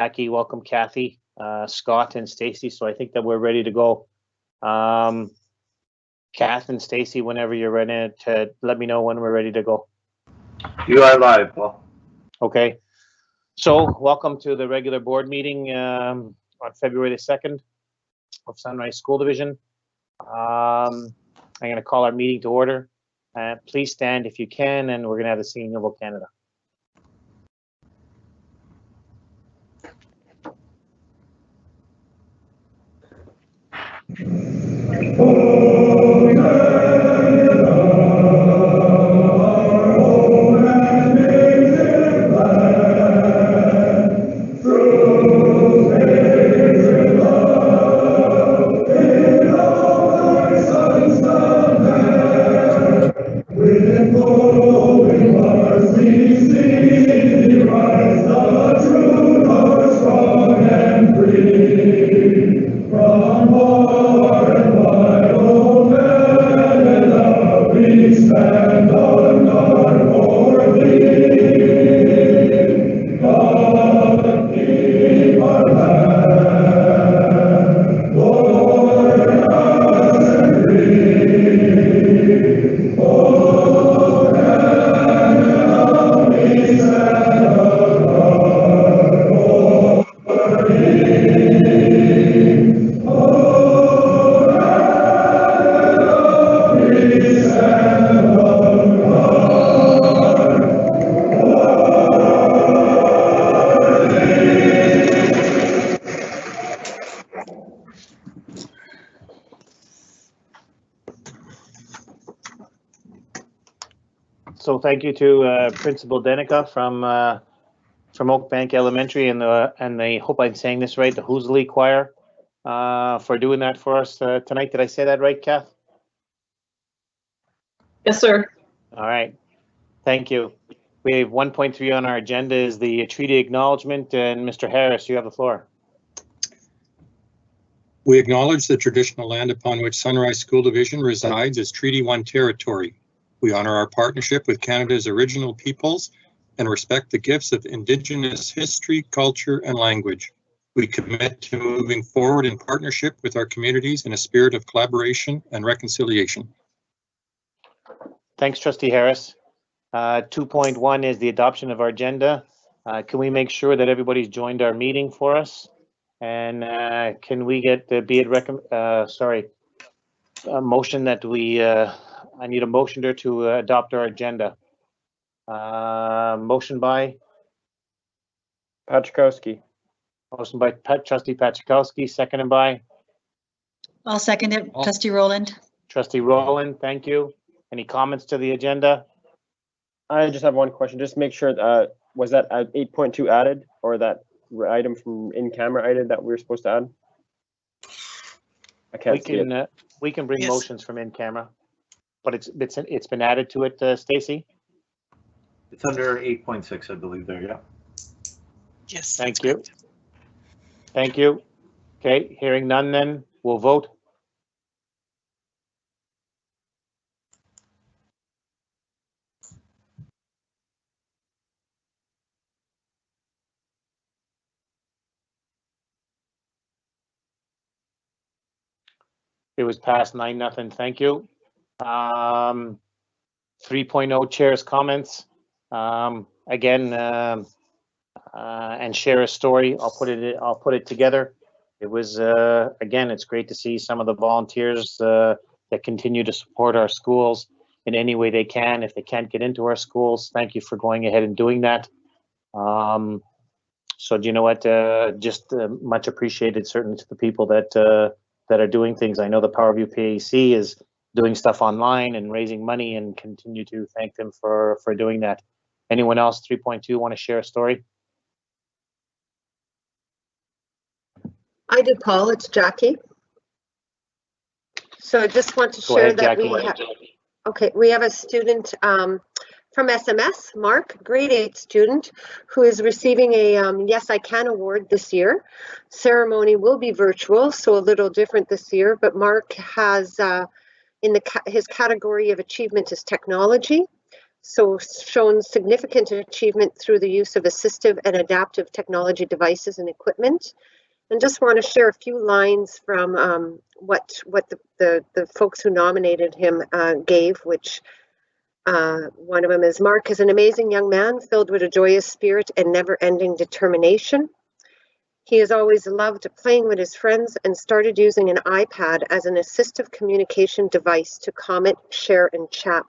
Jackie, welcome Kathy, Scott and Stacy. So I think that we're ready to go. Kath and Stacy, whenever you're ready to let me know when we're ready to go. You are live, Paul. Okay. So welcome to the regular board meeting on February the 2nd of Sunrise School Division. I'm going to call our meeting to order. Please stand if you can, and we're going to have the singing of O Canada. So thank you to Principal Denica from Oak Bank Elementary and the hope I'm saying this right, the Hoosley Choir, for doing that for us tonight. Did I say that right, Kath? Yes, sir. All right. Thank you. We have 1.3 on our agenda is the treaty acknowledgement, and Mr. Harris, you have the floor. We acknowledge the traditional land upon which Sunrise School Division resides as Treaty 1 territory. We honor our partnership with Canada's original peoples and respect the gifts of Indigenous history, culture, and language. We commit to moving forward in partnership with our communities in a spirit of collaboration and reconciliation. Thanks, Trustee Harris. 2.1 is the adoption of our agenda. Can we make sure that everybody's joined our meeting for us? And can we get the motion that we I need a motion there to adopt our agenda. Motion by Pachkowski. Motion by Trustee Pachkowski, seconded by? I'll second it, Trustee Rowland. Trustee Rowland, thank you. Any comments to the agenda? I just have one question. Just make sure, was that 8.2 added, or that item from in-camera item that we were supposed to add? I can't see it. We can bring Yes. motions from in-camera, but it's been added to it, Stacy? It's under 8.6, I believe there, yeah. Yes. Thank you. Thank you. Okay, hearing none then, we'll vote. It was passed 9-0, thank you. 3.0 chair's comments. Again, and share a story. I'll put it together. It was again, it's great to see some of the volunteers that continue to support our schools in any way they can. If they can't get into our schools, thank you for going ahead and doing that. So do you know what? Just much appreciated, certainly to the people that are doing things. I know the Powerview PAC is doing stuff online and raising money, and continue to thank them for doing that. Anyone else, 3.2, want to share a story? I do, Paul. It's Jackie. So I just want to Go share ahead, that Jackie. we have a student from SMS, Mark, grade 8 student, who is receiving a Yes I Can award this year. Ceremony will be virtual, so a little different this year, but Mark has in his category of achievement is technology. So shown significant achievement through the use of assistive and adaptive technology devices and equipment. And just want to share a few lines from what the folks who nominated him gave, which one of them is, Mark is an amazing young man filled with a joyous spirit and never-ending determination. He has always loved playing with his friends and started using an iPad as an assistive communication device to comment, share, and chat.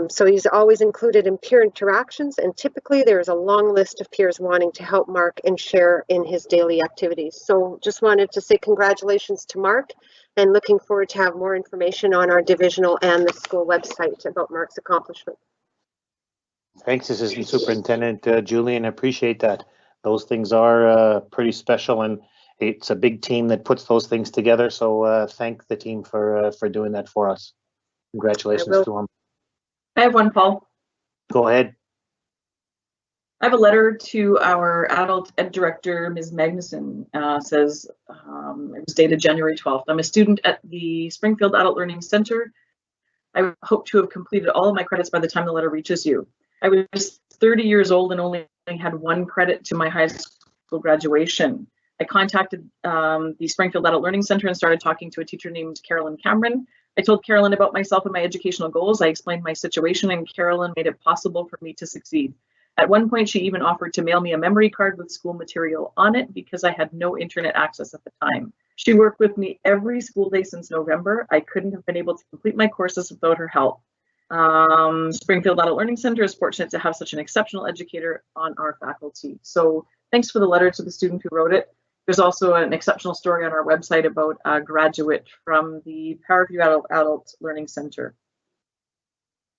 So he's always included in peer interactions, and typically there's a long list of peers wanting to help Mark and share in his daily activities. So just wanted to say congratulations to Mark, and looking forward to have more information on our divisional and the school website about Mark's accomplishment. Thanks, Assistant Superintendent Julian. I appreciate that. Those things are pretty special, and it's a big team that puts those things together. So thank the team for doing that for us. Congratulations to them. I have one, Paul. Go ahead. I have a letter to our adult ed director, Ms. Magnuson. Says it was dated January 12th. I'm a student at the Springfield Adult Learning Center. I hope to have completed all of my credits by the time the letter reaches you. I was 30 years old and only had one credit to my high school graduation. I contacted the Springfield Adult Learning Center and started talking to a teacher named Carolyn Cameron. I told Carolyn about myself and my educational goals. I explained my situation, and Carolyn made it possible for me to succeed. At one point, she even offered to mail me a memory card with school material on it because I had no internet access at the time. She worked with me every school day since November. I couldn't have been able to complete my courses without her help. Springfield Adult Learning Center is fortunate to have such an exceptional educator on our faculty. So thanks for the letter to the student who wrote it. There's also an exceptional story on our website about a graduate from the Parkview Adult Learning Center.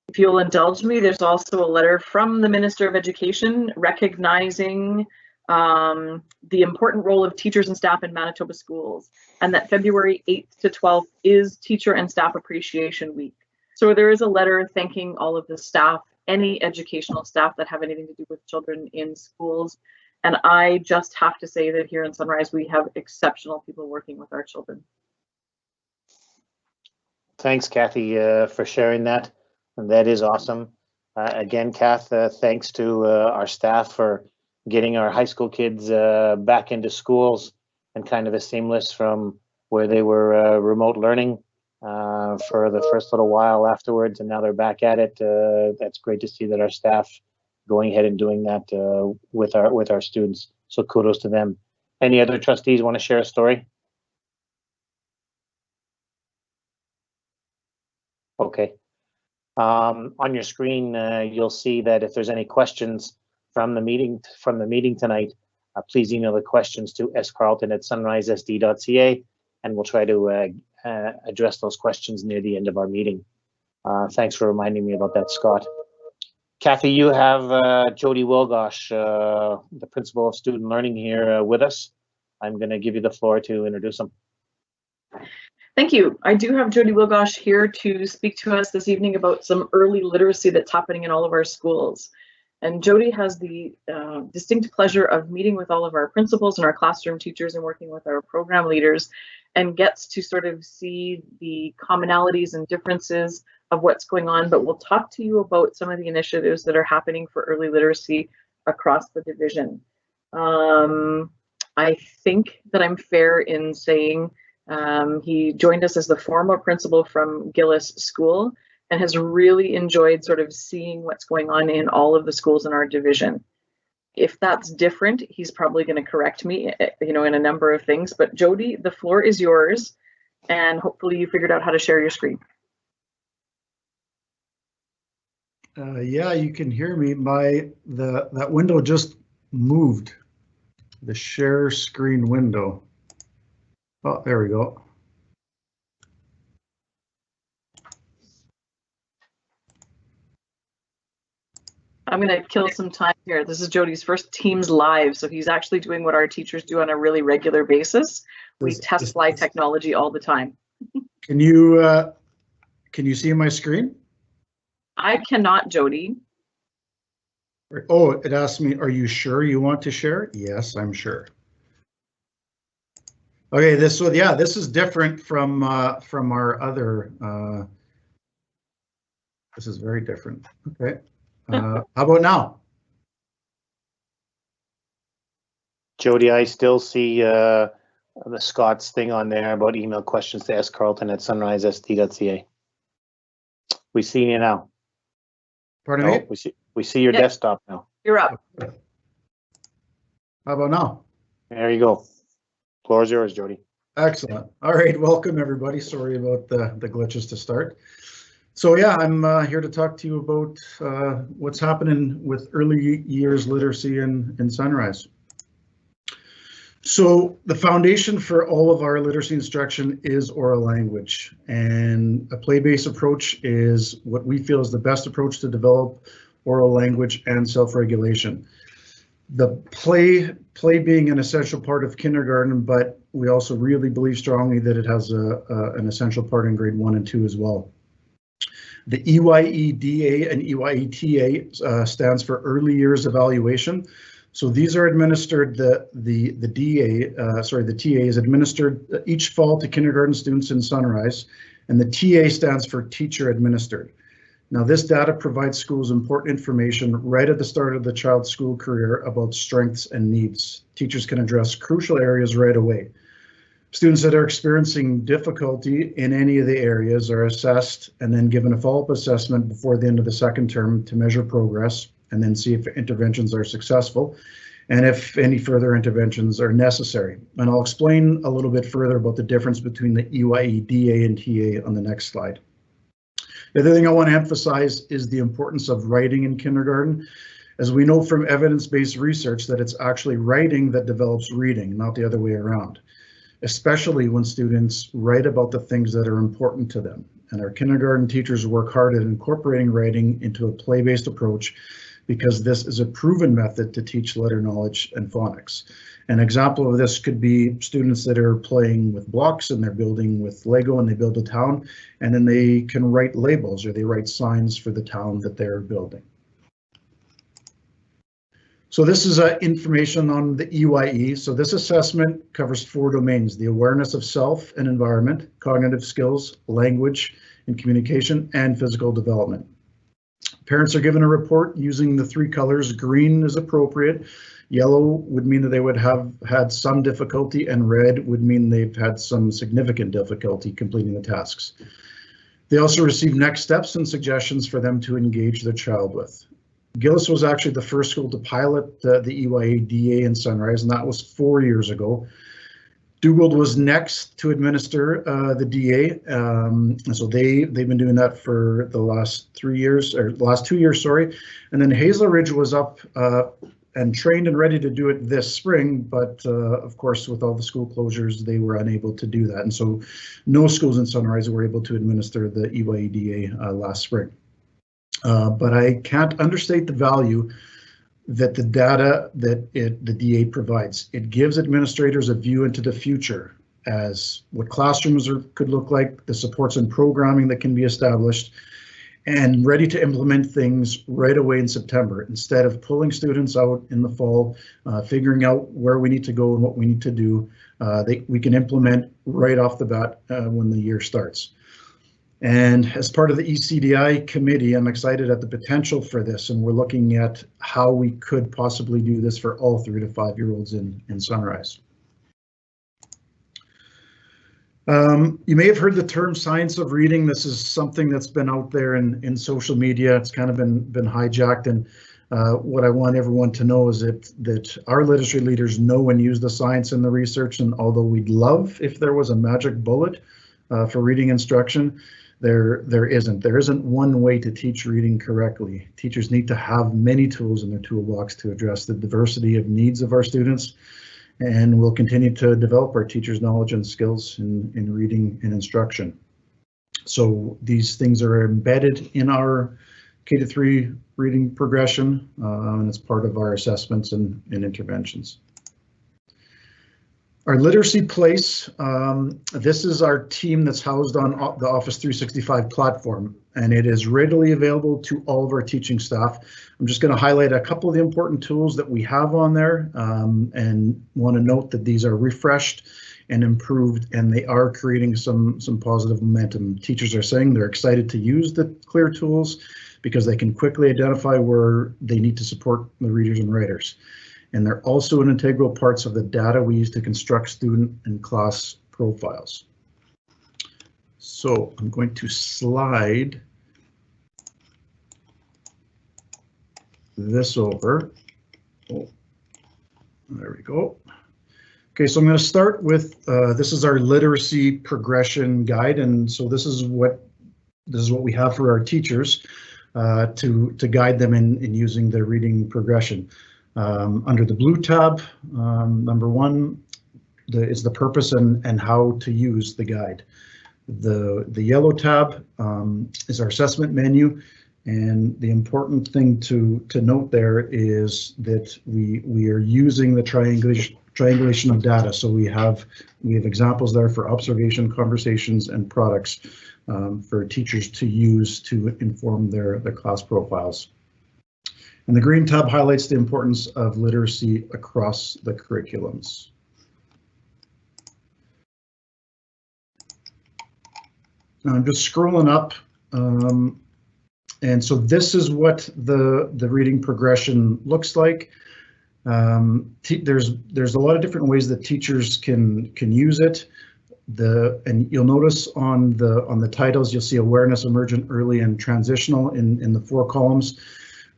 If you'll indulge me, there's also a letter from the Minister of Education recognizing the important role of teachers and staff in Manitoba schools, and that February 8th to 12th is Teacher and Staff Appreciation Week. So there is a letter thanking all of the staff, any educational staff that have anything to do with children in schools. And I just have to say that here in Sunrise, we have exceptional people working with our children. Thanks, Kathy, for sharing that. And that is awesome. Again, Kath, thanks to our staff for getting our high school kids back into schools and kind of a seamless from where they were remote learning for the first little while afterwards, and now they're back at it. That's great to see that our staff going ahead and doing that with our students. So kudos to them. Any other trustees want to share a story? Okay. On your screen, you'll see that if there's any questions from the meeting tonight, please email the questions to scarlton@sunrisesd.ca, and we'll try to address those questions near the end of our meeting. Thanks for reminding me about that, Scott. Kathy, you have Jody Wilgosh, the principal of student learning, here with us. I'm going to give you the floor to introduce him. Thank you. I do have Jody Wilgosh here to speak to us this evening about some early literacy that's happening in all of our schools. And Jody has the distinct pleasure of meeting with all of our principals and our classroom teachers and working with our program leaders, and gets to sort of see the commonalities and differences of what's going on. But we'll talk to you about some of the initiatives that are happening for early literacy across the division. I think that I'm fair in saying he joined us as the former principal from Gillis School and has really enjoyed sort of seeing what's going on in all of the schools in our division. If that's different, he's probably going to correct me, in a number of things. But Jody, the floor is yours, and hopefully you figured out how to share your screen. Yeah, you can hear me. That window just moved. The share screen window. Oh, there we go. I'm going to kill some time here. This is Jody's first Teams Live, so he's actually doing what our teachers do on a really regular basis. We test fly technology all the time. Can you see my screen? I cannot, Jody. Oh, it asked me, are you sure you want to share? Yes, I'm sure. Okay, this is different from our other This is very different. Okay. How about now? Jody, I still see the Scott's thing on there about email questions to scarlton@sunrisesd.ca. We see you now. Pardon me? No, we see your Yeah. desktop now. You're up. How about now? There you go. Floor is yours, Jody. Excellent. All right, welcome everybody. Sorry about the glitches to start. So yeah, I'm here to talk to you about what's happening with early years literacy in Sunrise. So the foundation for all of our literacy instruction is oral language, and a play-based approach is what we feel is the best approach to develop oral language and self-regulation. The play being an essential part of kindergarten, but we also really believe strongly that it has an essential part in grade 1 and 2 as well. The EYEDA and EYETA stands for Early Years Evaluation. So these are administered, the TA is administered each fall to kindergarten students in Sunrise, and the TA stands for Teacher Administered. Now this data provides schools important information right at the start of the child's school career about strengths and needs. Teachers can address crucial areas right away. Students that are experiencing difficulty in any of the areas are assessed and then given a follow-up assessment before the end of the second term to measure progress and then see if interventions are successful and if any further interventions are necessary. And I'll explain a little bit further about the difference between the EYEDA and TA on the next slide. The other thing I want to emphasize is the importance of writing in kindergarten, as we know from evidence-based research that it's actually writing that develops reading, not the other way around, especially when students write about the things that are important to them. And our kindergarten teachers work hard at incorporating writing into a play-based approach because this is a proven method to teach letter knowledge and phonics. An example of this could be students that are playing with blocks and they're building with Lego and they build a town, and then they can write labels or they write signs for the town that they're building. So this is information on the EYE. So this assessment covers 4 domains: the awareness of self and environment, cognitive skills, language and communication, and physical development. Parents are given a report using the 3 colors. Green is appropriate, yellow would mean that they would have had some difficulty, and red would mean they've had some significant difficulty completing the tasks. They also receive next steps and suggestions for them to engage their child with. Gillis was actually the first school to pilot the EYEDA in Sunrise, and that was 4 years ago. Dugald was next to administer the DA, and so they've been doing that for the last 3 years, or the last 2 years, sorry. And then Hazel Ridge was up and trained and ready to do it this spring, but of course, with all the school closures, they were unable to do that. And so no schools in Sunrise were able to administer the EYEDA last spring. But I can't understate the value that the data that the DA provides. It gives administrators a view into the future as what classrooms could look like, the supports and programming that can be established, and ready to implement things right away in September instead of pulling students out in the fall, figuring out where we need to go and what we need to do. We can implement right off the bat when the year starts. And as part of the ECDI committee, I'm excited at the potential for this, and we're looking at how we could possibly do this for all 3 to 5-year-olds in Sunrise. You may have heard the term science of reading. This is something that's been out there in social media. It's kind of been hijacked, and what I want everyone to know is that our literacy leaders know and use the science and the research, and although we'd love if there was a magic bullet for reading instruction, there isn't one way to teach reading correctly. Teachers need to have many tools in their toolbox to address the diversity of needs of our students, and we'll continue to develop our teachers' knowledge and skills in reading and instruction. So these things are embedded in our K-3 reading progression, and it's part of our assessments and interventions. Our literacy place, this is our team that's housed on the Office 365 platform, and it is readily available to all of our teaching staff. I'm just going to highlight a couple of the important tools that we have on there, and want to note that these are refreshed and improved, and they are creating some positive momentum. Teachers are saying they're excited to use the CLEAR tools because they can quickly identify where they need to support the readers and writers. And they're also an integral parts of the data we use to construct student and class profiles. So I'm going to slide this over. Oh, there we go. Okay, so I'm going to start with this is our literacy progression guide, and so this is what we have for our teachers to guide them in using their reading progression. Under the blue tab, number one is the purpose and how to use the guide. The yellow tab is our assessment menu, and the important thing to note there is that we are using the triangulation of data. So we have examples there for observation, conversations, and products for teachers to use to inform their class profiles. And the green tab highlights the importance of literacy across the curriculums. Now I'm just scrolling up, and so this is what the reading progression looks like. There's a lot of different ways that teachers can use it. And you'll notice on the titles, you'll see awareness, emergent, early, and transitional in the 4 columns.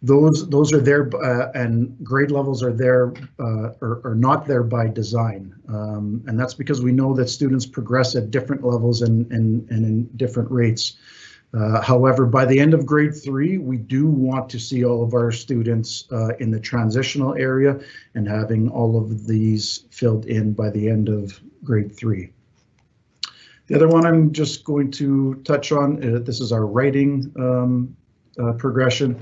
Those are there, and grade levels are there or not there by design, and that's because we know that students progress at different levels and in different rates. However, by the end of grade 3, we do want to see all of our students in the transitional area and having all of these filled in by the end of grade 3. The other one I'm just going to touch on, this is our writing progression,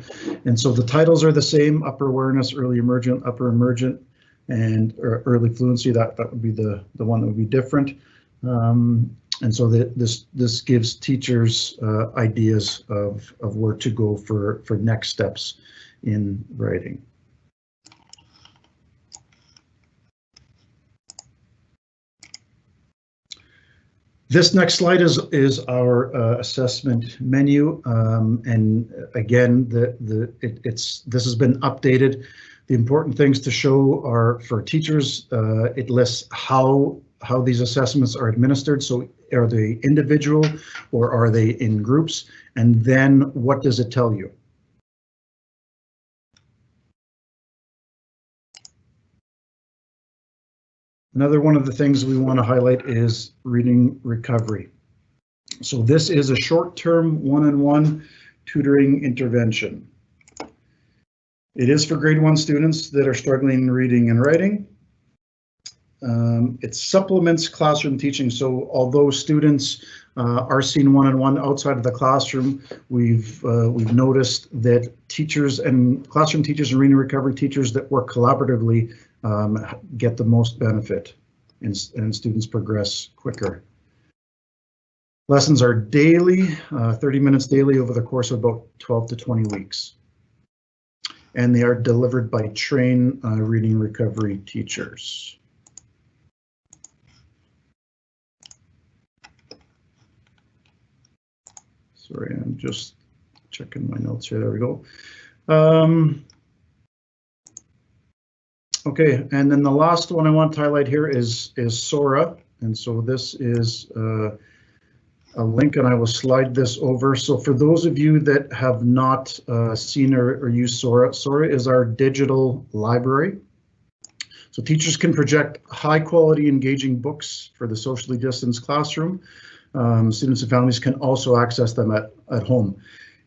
and so the titles are the same: upper awareness, early emergent, upper emergent, and early fluency. That would be the one that would be different. And so this gives teachers ideas of where to go for next steps in writing. This next slide is our assessment menu, and again, this has been updated. The important things to show are for teachers. It lists how these assessments are administered. So are they individual or are they in groups? And then what does it tell you? Another one of the things we want to highlight is reading recovery. So this is a short-term one-on-one tutoring intervention. It is for grade 1 students that are struggling in reading and writing. It supplements classroom teaching. So although students are seen one-on-one outside of the classroom, we've noticed that teachers and classroom teachers and reading recovery teachers that work collaboratively get the most benefit, and students progress quicker. Lessons are daily, 30 minutes daily over the course of about 12 to 20 weeks. And they are delivered by trained reading recovery teachers. Sorry, I'm just checking my notes here. There we go. Okay, and then the last one I want to highlight here is Sora, and so this is a link, and I will slide this over. So for those of you that have not seen or used Sora, Sora is our digital library. So teachers can project high quality engaging books for the socially distanced classroom. Students and families can also access them at home.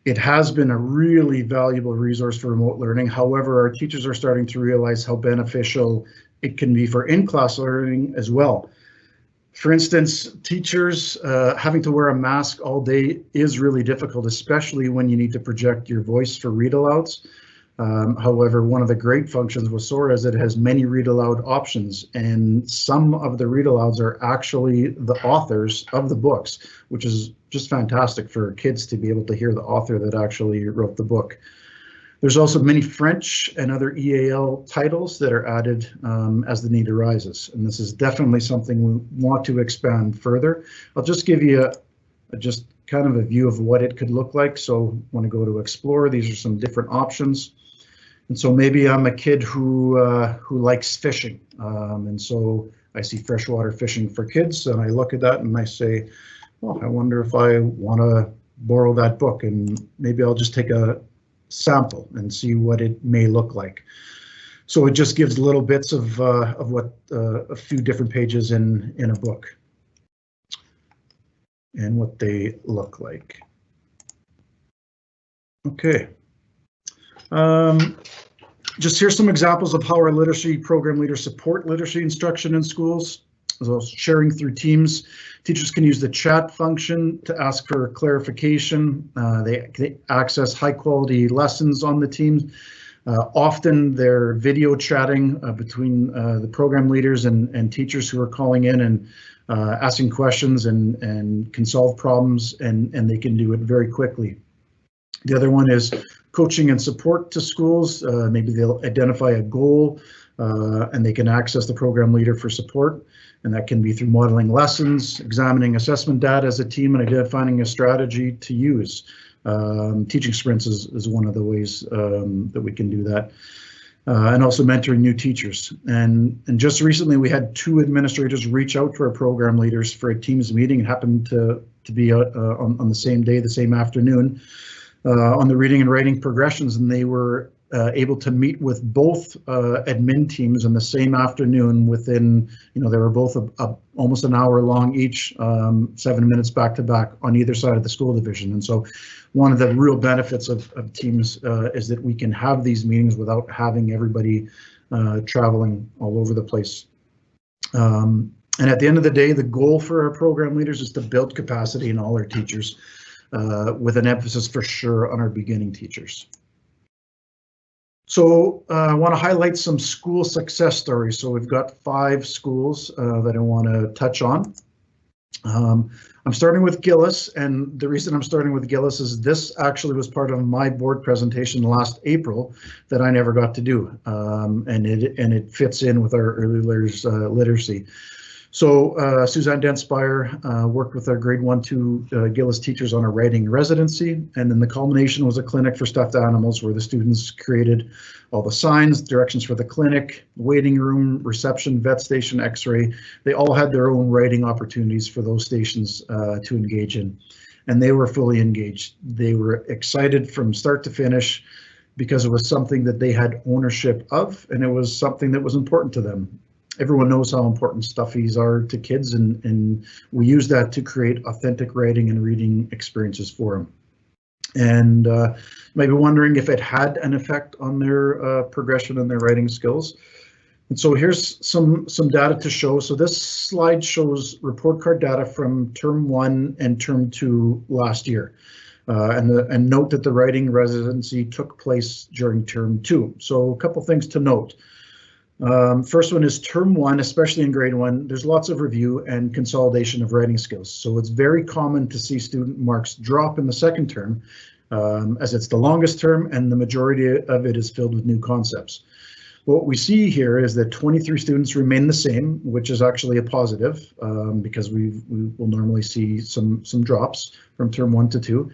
It has been a really valuable resource for remote learning. However, our teachers are starting to realize how beneficial it can be for in-class learning as well. For instance, teachers having to wear a mask all day is really difficult, especially when you need to project your voice for read alouds. However, one of the great functions with Sora is that it has many read aloud options, and some of the read alouds are actually the authors of the books, which is just fantastic for kids to be able to hear the author that actually wrote the book. There's also many French and other EAL titles that are added as the need arises, and this is definitely something we want to expand further. I'll just give you just kind of a view of what it could look like. So when I go to explore, these are some different options. And so maybe I'm a kid who likes fishing, and so I see freshwater fishing for kids, and I look at that and I say, well, I wonder if I want to borrow that book, and maybe I'll just take a sample and see what it may look like. So it just gives little bits of what a few different pages in a book and what they look like. Okay. Just here's some examples of how our literacy program leaders support literacy instruction in schools. So sharing through Teams, teachers can use the chat function to ask for clarification. They access high quality lessons on the Teams. Often they're video chatting between the program leaders and teachers who are calling in and asking questions and can solve problems, and they can do it very quickly. The other one is coaching and support to schools. Maybe they'll identify a goal and they can access the program leader for support. And that can be through modeling lessons, examining assessment data as a team, and identifying a strategy to use. Teaching sprints is one of the ways that we can do that. And also mentoring new teachers. And just recently we had 2 administrators reach out to our program leaders for a Teams meeting. It happened to be on the same day, the same afternoon, on the reading and writing progressions, and they were able to meet with both admin teams in the same afternoon within, they were both almost an hour long each, 7 minutes back to back on either side of the school division. And so one of the real benefits of Teams is that we can have these meetings without having everybody traveling all over the place. And at the end of the day, the goal for our program leaders is to build capacity in all our teachers, with an emphasis for sure on our beginning teachers. So I want to highlight some school success stories. So we've got 5 schools that I want to touch on. I'm starting with Gillis, and the reason I'm starting with Gillis is this actually was part of my board presentation last April that I never got to do, and it fits in with our early learners literacy. So Suzanne Denspire worked with our grade 1-2 Gillis teachers on a writing residency, and then the culmination was a clinic for stuffed animals where the students created all the signs, directions for the clinic, waiting room, reception, vet station, x-ray. They all had their own writing opportunities for those stations to engage in, and they were fully engaged. They were excited from start to finish because it was something that they had ownership of, and it was something that was important to them. Everyone knows how important stuffies are to kids, and we use that to create authentic writing and reading experiences for them. And you might be wondering if it had an effect on their progression and their writing skills. And so here's some data to show. So this slide shows report card data from term 1 and term 2 last year. And note that the writing residency took place during term 2. So a couple things to note. First one is term 1, especially in grade 1, there's lots of review and consolidation of writing skills. So it's very common to see student marks drop in the second term, as it's the longest term and the majority of it is filled with new concepts. What we see here is that 23 students remain the same, which is actually a positive, because we will normally see some drops from term 1 to 2.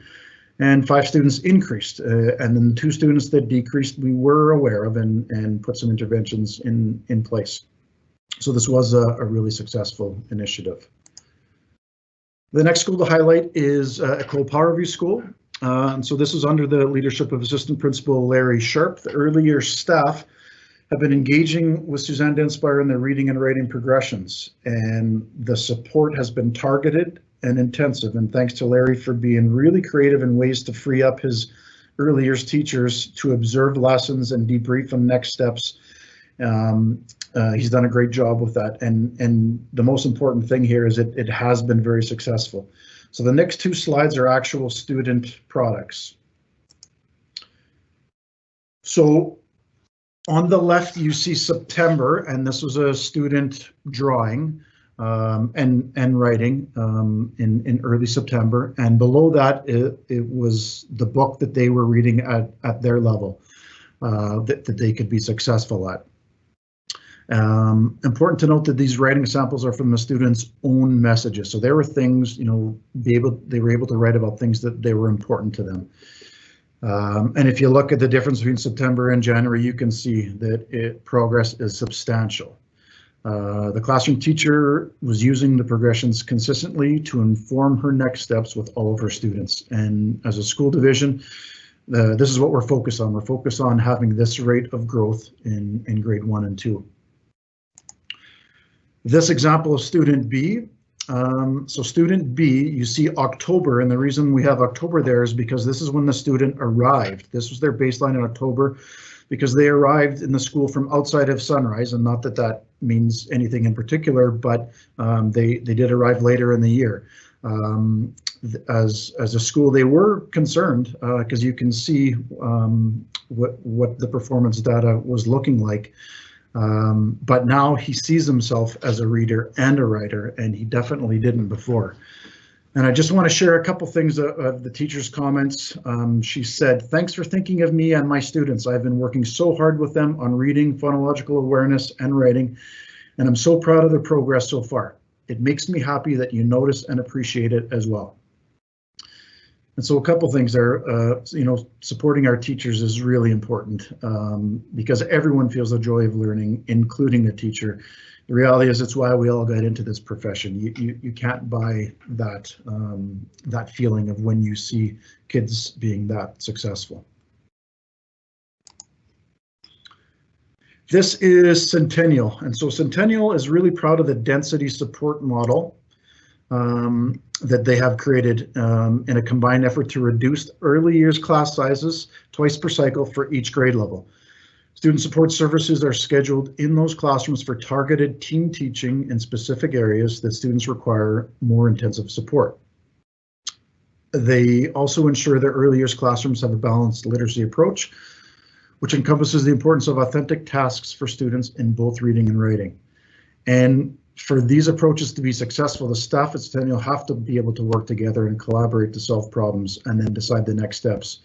And 5 students increased, and then the 2 students that decreased we were aware of and put some interventions in place. So this was a really successful initiative. The next school to highlight is Ecole Powerview School. And so this is under the leadership of Assistant Principal Larry Sharp. The early years staff have been engaging with Suzanne Denspire in their reading and writing progressions, and the support has been targeted and intensive, and thanks to Larry for being really creative in ways to free up his early years teachers to observe lessons and debrief on next steps. He's done a great job with that, and the most important thing here is it has been very successful. So the next 2 slides are actual student products. So on the left you see September, and this was a student drawing and writing in early September, and below that it was the book that they were reading at their level. that they could be successful at. Important to note that these writing samples are from the students' own messages. So there were things, you know, they were able to write about things that they were important to them. And if you look at the difference between September and January, you can see that progress is substantial. The classroom teacher was using the progressions consistently to inform her next steps with all of her students. And as a school division, this is what we're focused on. We're focused on having this rate of growth in grade 1 and 2. This example of student B. So student B, you see October, and the reason we have October there is because this is when the student arrived. This was their baseline in October because they arrived in the school from outside of Sunrise, and not that that means anything in particular, but they did arrive later in the year. As a school, they were concerned because you can see what the performance data was looking like. But now he sees himself as a reader and a writer, and he definitely didn't before. And I just want to share a couple things of the teacher's comments. She said, "Thanks for thinking of me and my students. I've been working so hard with them on reading, phonological awareness, and writing, and I'm so proud of their progress so far. It makes me happy that you notice and appreciate it as well." And so a couple things there, you know, supporting our teachers is really important because everyone feels the joy of learning, including the teacher. The reality is it's why we all got into this profession. You can't buy that, that feeling of when you see kids being that successful. This is Centennial, and so Centennial is really proud of the density support model that they have created in a combined effort to reduce early years class sizes twice per cycle for each grade level. Student support services are scheduled in those classrooms for targeted team teaching in specific areas that students require more intensive support. They also ensure that early years classrooms have a balanced literacy approach, which encompasses the importance of authentic tasks for students in both reading and writing. And for these approaches to be successful, the staff at Centennial have to be able to work together and collaborate to solve problems and then decide the next steps.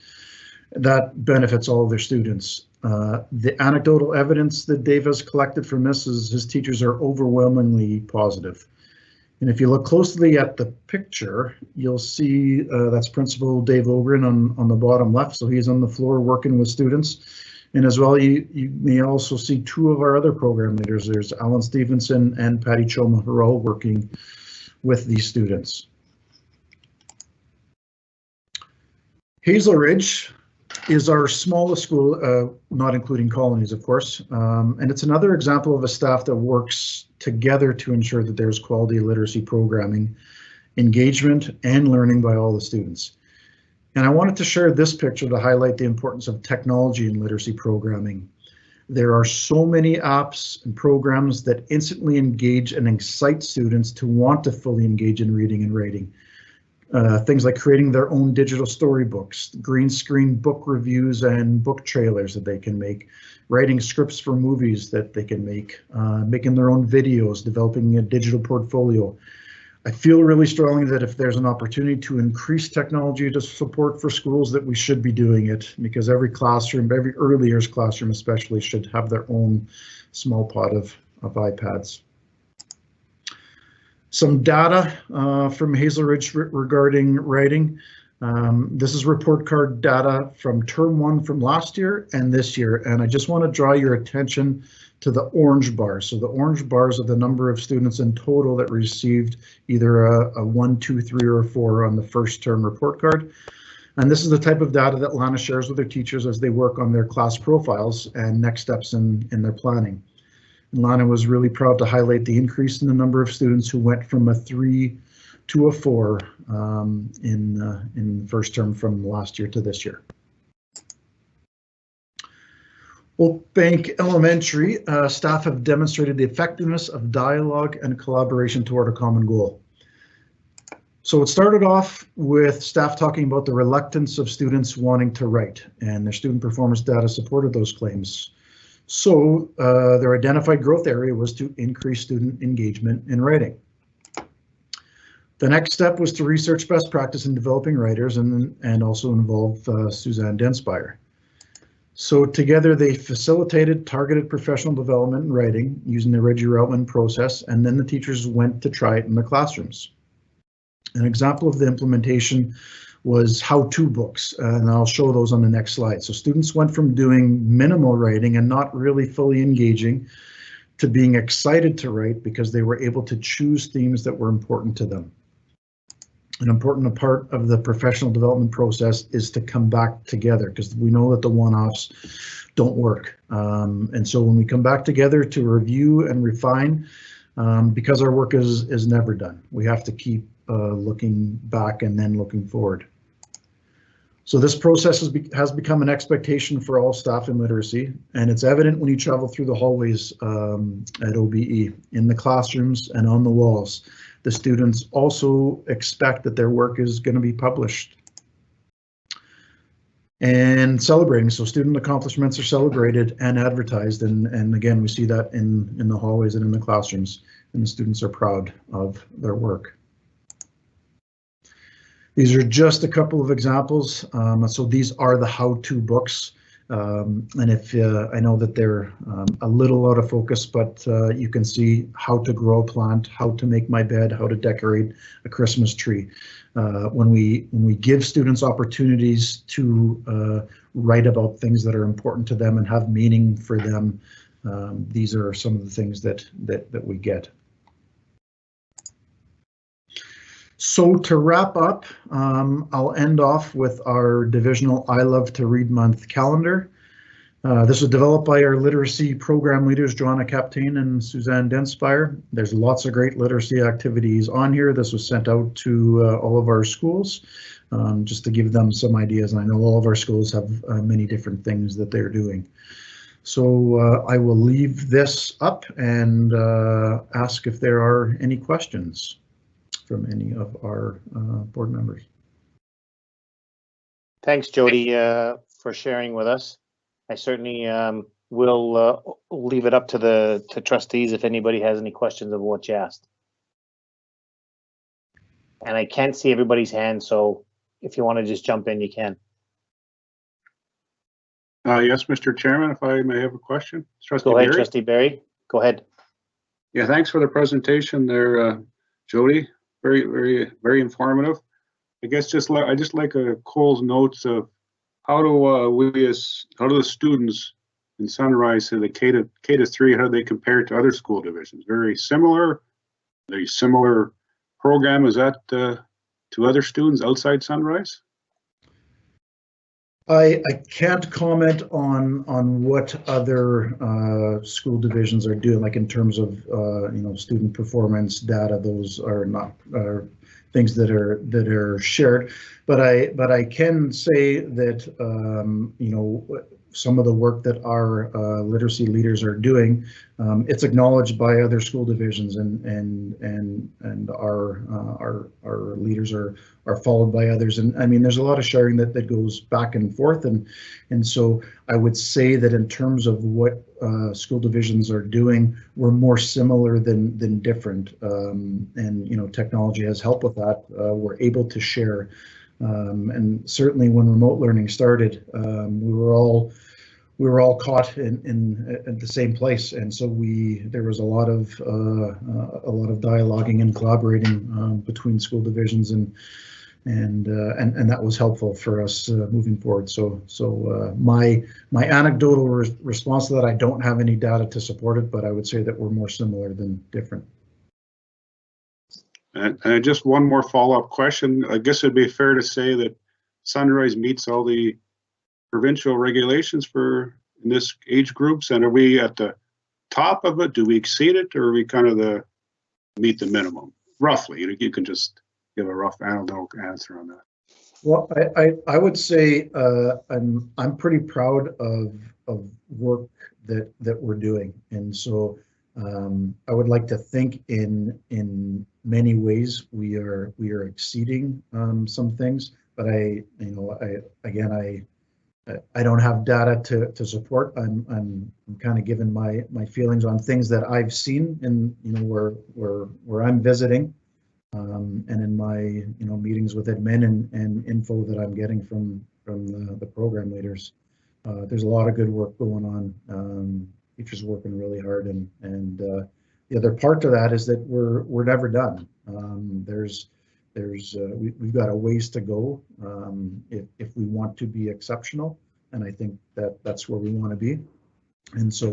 That benefits all of their students. The anecdotal evidence that Dave has collected from this is his teachers are overwhelmingly positive. And if you look closely at the picture, you'll see that's Principal Dave Ogren on the bottom left. So he's on the floor working with students. And as well, you may also see two of our other program leaders. There's Alan Stevenson and Patty Choma, who are all working with these students. Hazel Ridge is our smallest school, not including colonies, of course. And it's another example of a staff that works together to ensure that there's quality literacy programming, engagement, and learning by all the students. And I wanted to share this picture to highlight the importance of technology in literacy programming. There are so many apps and programs that instantly engage and excite students to want to fully engage in reading and writing. Things like creating their own digital storybooks, green screen book reviews and book trailers that they can make, writing scripts for movies that they can make, making their own videos, developing a digital portfolio. I feel really strongly that if there's an opportunity to increase technology to support for schools, that we should be doing it, because every classroom, every early years classroom especially, should have their own small pot of iPads. Some data from Hazel Ridge regarding writing. This is report card data from term 1 from last year and this year, and I just want to draw your attention to the orange bars. So the orange bars are the number of students in total that received either a 1, 2, 3, or 4 on the first term report card. And this is the type of data that Lana shares with their teachers as they work on their class profiles and next steps in their planning. And Lana was really proud to highlight the increase in the number of students who went from a 3 to a 4 in first term from last year to this year. Oak Bank Elementary staff have demonstrated the effectiveness of dialogue and collaboration toward a common goal. So it started off with staff talking about the reluctance of students wanting to write, and their student performance data supported those claims. So their identified growth area was to increase student engagement in writing. The next step was to research best practice in developing writers and also involve Suzanne Denspire. So together they facilitated targeted professional development in writing using the Reggie Routman process, and then the teachers went to try it in the classrooms. An example of the implementation was how-to books, and I'll show those on the next slide. So students went from doing minimal writing and not really fully engaging to being excited to write because they were able to choose themes that were important to them. An important part of the professional development process is to come back together, because we know that the one-offs don't work. And so when we come back together to review and refine, because our work is never done, we have to keep looking back and then looking forward. So this process has become an expectation for all staff in literacy, and it's evident when you travel through the hallways at OBE, in the classrooms and on the walls. The students also expect that their work is going to be published and celebrating. So student accomplishments are celebrated and advertised, and again, we see that in the hallways and in the classrooms, and the students are proud of their work. These are just a couple of examples. So these are the how-to books. And if I know that they're a little out of focus, but you can see how to grow a plant, how to make my bed, how to decorate a Christmas tree. When we give students opportunities to write about things that are important to them and have meaning for them, these are some of the things that we get. So to wrap up, I'll end off with our divisional I Love to Read Month calendar. This was developed by our literacy program leaders, Joanna Captain and Suzanne Denspire. There's lots of great literacy activities on here. This was sent out to all of our schools just to give them some ideas. And I know all of our schools have many different things that they're doing. So I will leave this up and ask if there are any questions from any of our board members. Thanks, Jody, for sharing with us. I certainly will leave it up to the trustees if anybody has any questions of what you asked. And I can't see everybody's hand, so if you want to just jump in, you can. Yes, Mr. Chairman, if I may have a question. Trustee Go ahead, Barry? Trustee Barry. Go ahead. Yeah, thanks for the presentation there, Jody. Very informative. I guess I just like Cole's notes of how do the students in Sunrise to the K to 3, how do they compare to other school divisions? Very similar program, is that to other students outside Sunrise? I can't comment on what other school divisions are doing, like in terms of student performance data. Those are not things that are shared, but I can say that some of the work that our literacy leaders are doing, it's acknowledged by other school divisions, and our leaders are followed by others. And I mean, there's a lot of sharing that goes back and forth, and so I would say that in terms of what school divisions are doing, we're more similar than different. And technology has helped with that. We're able to share. And certainly when remote learning started, we were all caught in the same place, and so there was a lot of dialoguing and collaborating between school divisions, and that was helpful for us moving forward. So my anecdotal response to that, I don't have any data to support it, but I would say that we're more similar than different. And just one more follow-up question. I guess it'd be fair to say that Sunrise meets all the provincial regulations for in this age groups, and are we at the top of it? Do we exceed it, or are we kind of meet the minimum? Roughly, you can just give a rough analytical answer on that. Well, I would say I'm pretty proud of work that we're doing, and so I would like to think in many ways we are exceeding some things, but I don't have data to support. I'm kind of given my feelings on things that I've seen and where I'm visiting, and in my meetings with admin and info that I'm getting from the program leaders. there's a lot of good work going on. Teachers working really hard, and the other part to that is that we're never done. We've got a ways to go if we want to be exceptional, and I think that's where we want to be. And so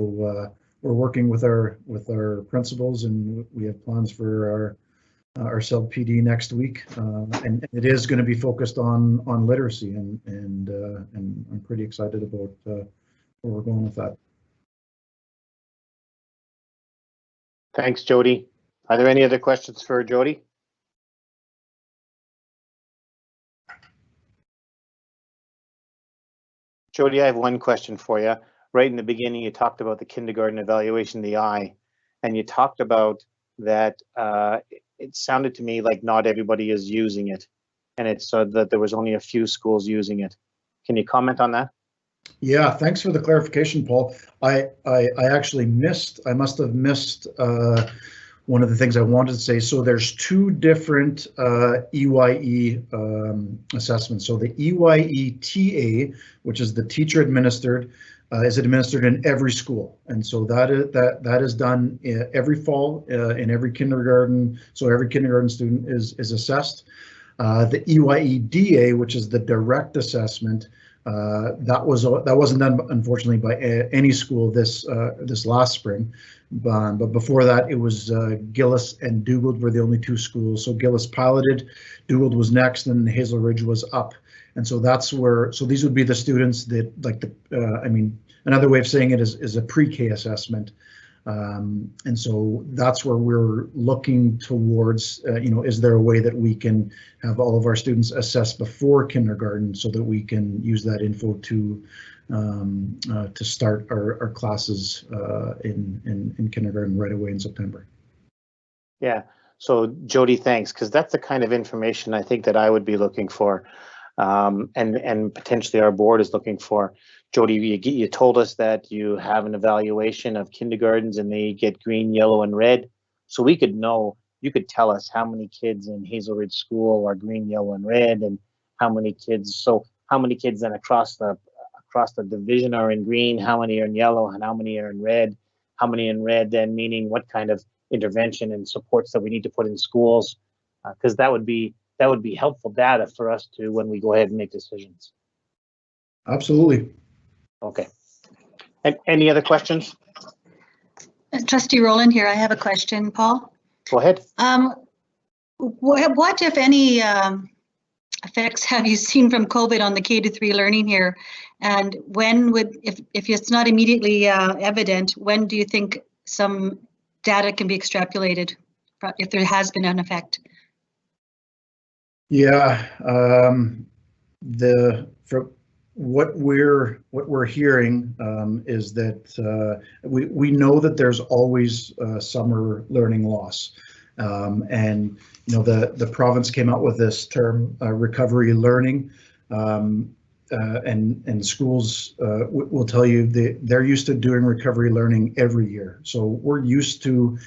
we're working with our principals, and we have plans for our CELB-PD next week, and it is going to be focused on literacy, and I'm pretty excited about where we're going with that. Thanks, Jody. Are there any other questions for Jody? Jody, I have one question for you. Right in the beginning, you talked about the kindergarten evaluation, the I, and you talked about that it sounded to me like not everybody is using it, and it's that there was only a few schools using it. Can you comment on that? Yeah, thanks for the clarification, Paul. I actually I must have missed one of the things I wanted to say. So there's two different EYE assessments. So the EYE-TA, which is the teacher administered, is administered in every school, and so that is done every fall in every kindergarten. So every kindergarten student is assessed. The EYE-DA, which is the direct assessment, that wasn't done, unfortunately, by any school this last spring, but before that it was Gillis and Dugald were the only two schools. So Gillis piloted, Dugald was next, and Hazel Ridge was up. And so that's where, so these would be the students that, like I mean, another way of saying it is a pre-K assessment. And so that's where we're looking towards, is there a way that we can have all of our students assessed before kindergarten so that we can use that info to start our classes in kindergarten right away in September. Yeah, so Jody, thanks, because that's the kind of information I think that I would be looking for, and potentially our board is looking for. Jody, you told us that you have an evaluation of kindergartens and they get green, yellow, and red. So we could know, you could tell us how many kids in Hazel Ridge School are green, yellow, and red, and how many kids then across the division are in green, how many are in yellow, and how many are in red. How many in red then meaning what kind of intervention and supports that we need to put in schools, because that would be helpful data for us to when we go ahead and make decisions. Absolutely. Okay. And any other questions? Trustee Rowland here. I have a question, Paul. Go ahead. What, if any, effects have you seen from COVID on the K-3 learning here? And when would, if it's not immediately evident, when do you think some data can be extrapolated if there has been an effect? Yeah, what we're hearing is that we know that there's always summer learning loss, and the province came out with this term recovery learning, and schools will tell you they're used to doing recovery learning every year. So we're used to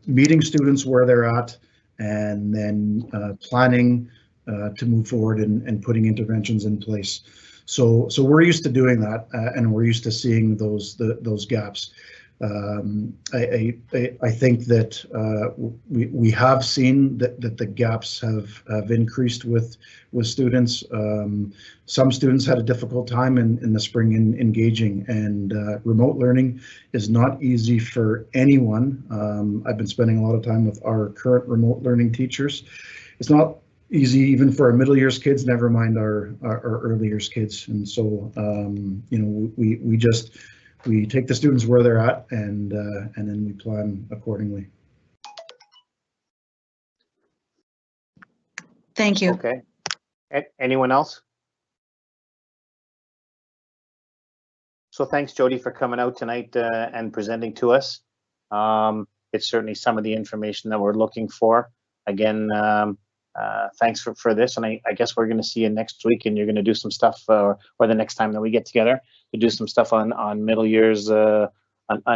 meeting students where they're at, and then planning to move forward and putting interventions in place. So we're used to doing that, and we're used to seeing those gaps. I think that we have seen that the gaps have increased with students. Some students had a difficult time in the spring in engaging, and remote learning is not easy for anyone. I've been spending a lot of time with our current remote learning teachers. It's not easy even for our middle years kids, never mind our early years kids. And so we take the students where they're at, and then we plan accordingly. Thank you. Okay. Anyone else? So thanks, Jody, for coming out tonight and presenting to us. It's certainly some of the information that we're looking for. Again, thanks for this, and I guess we're going to see you next week, and you're going to do some stuff, or the next time that we get together, to do some stuff on middle years on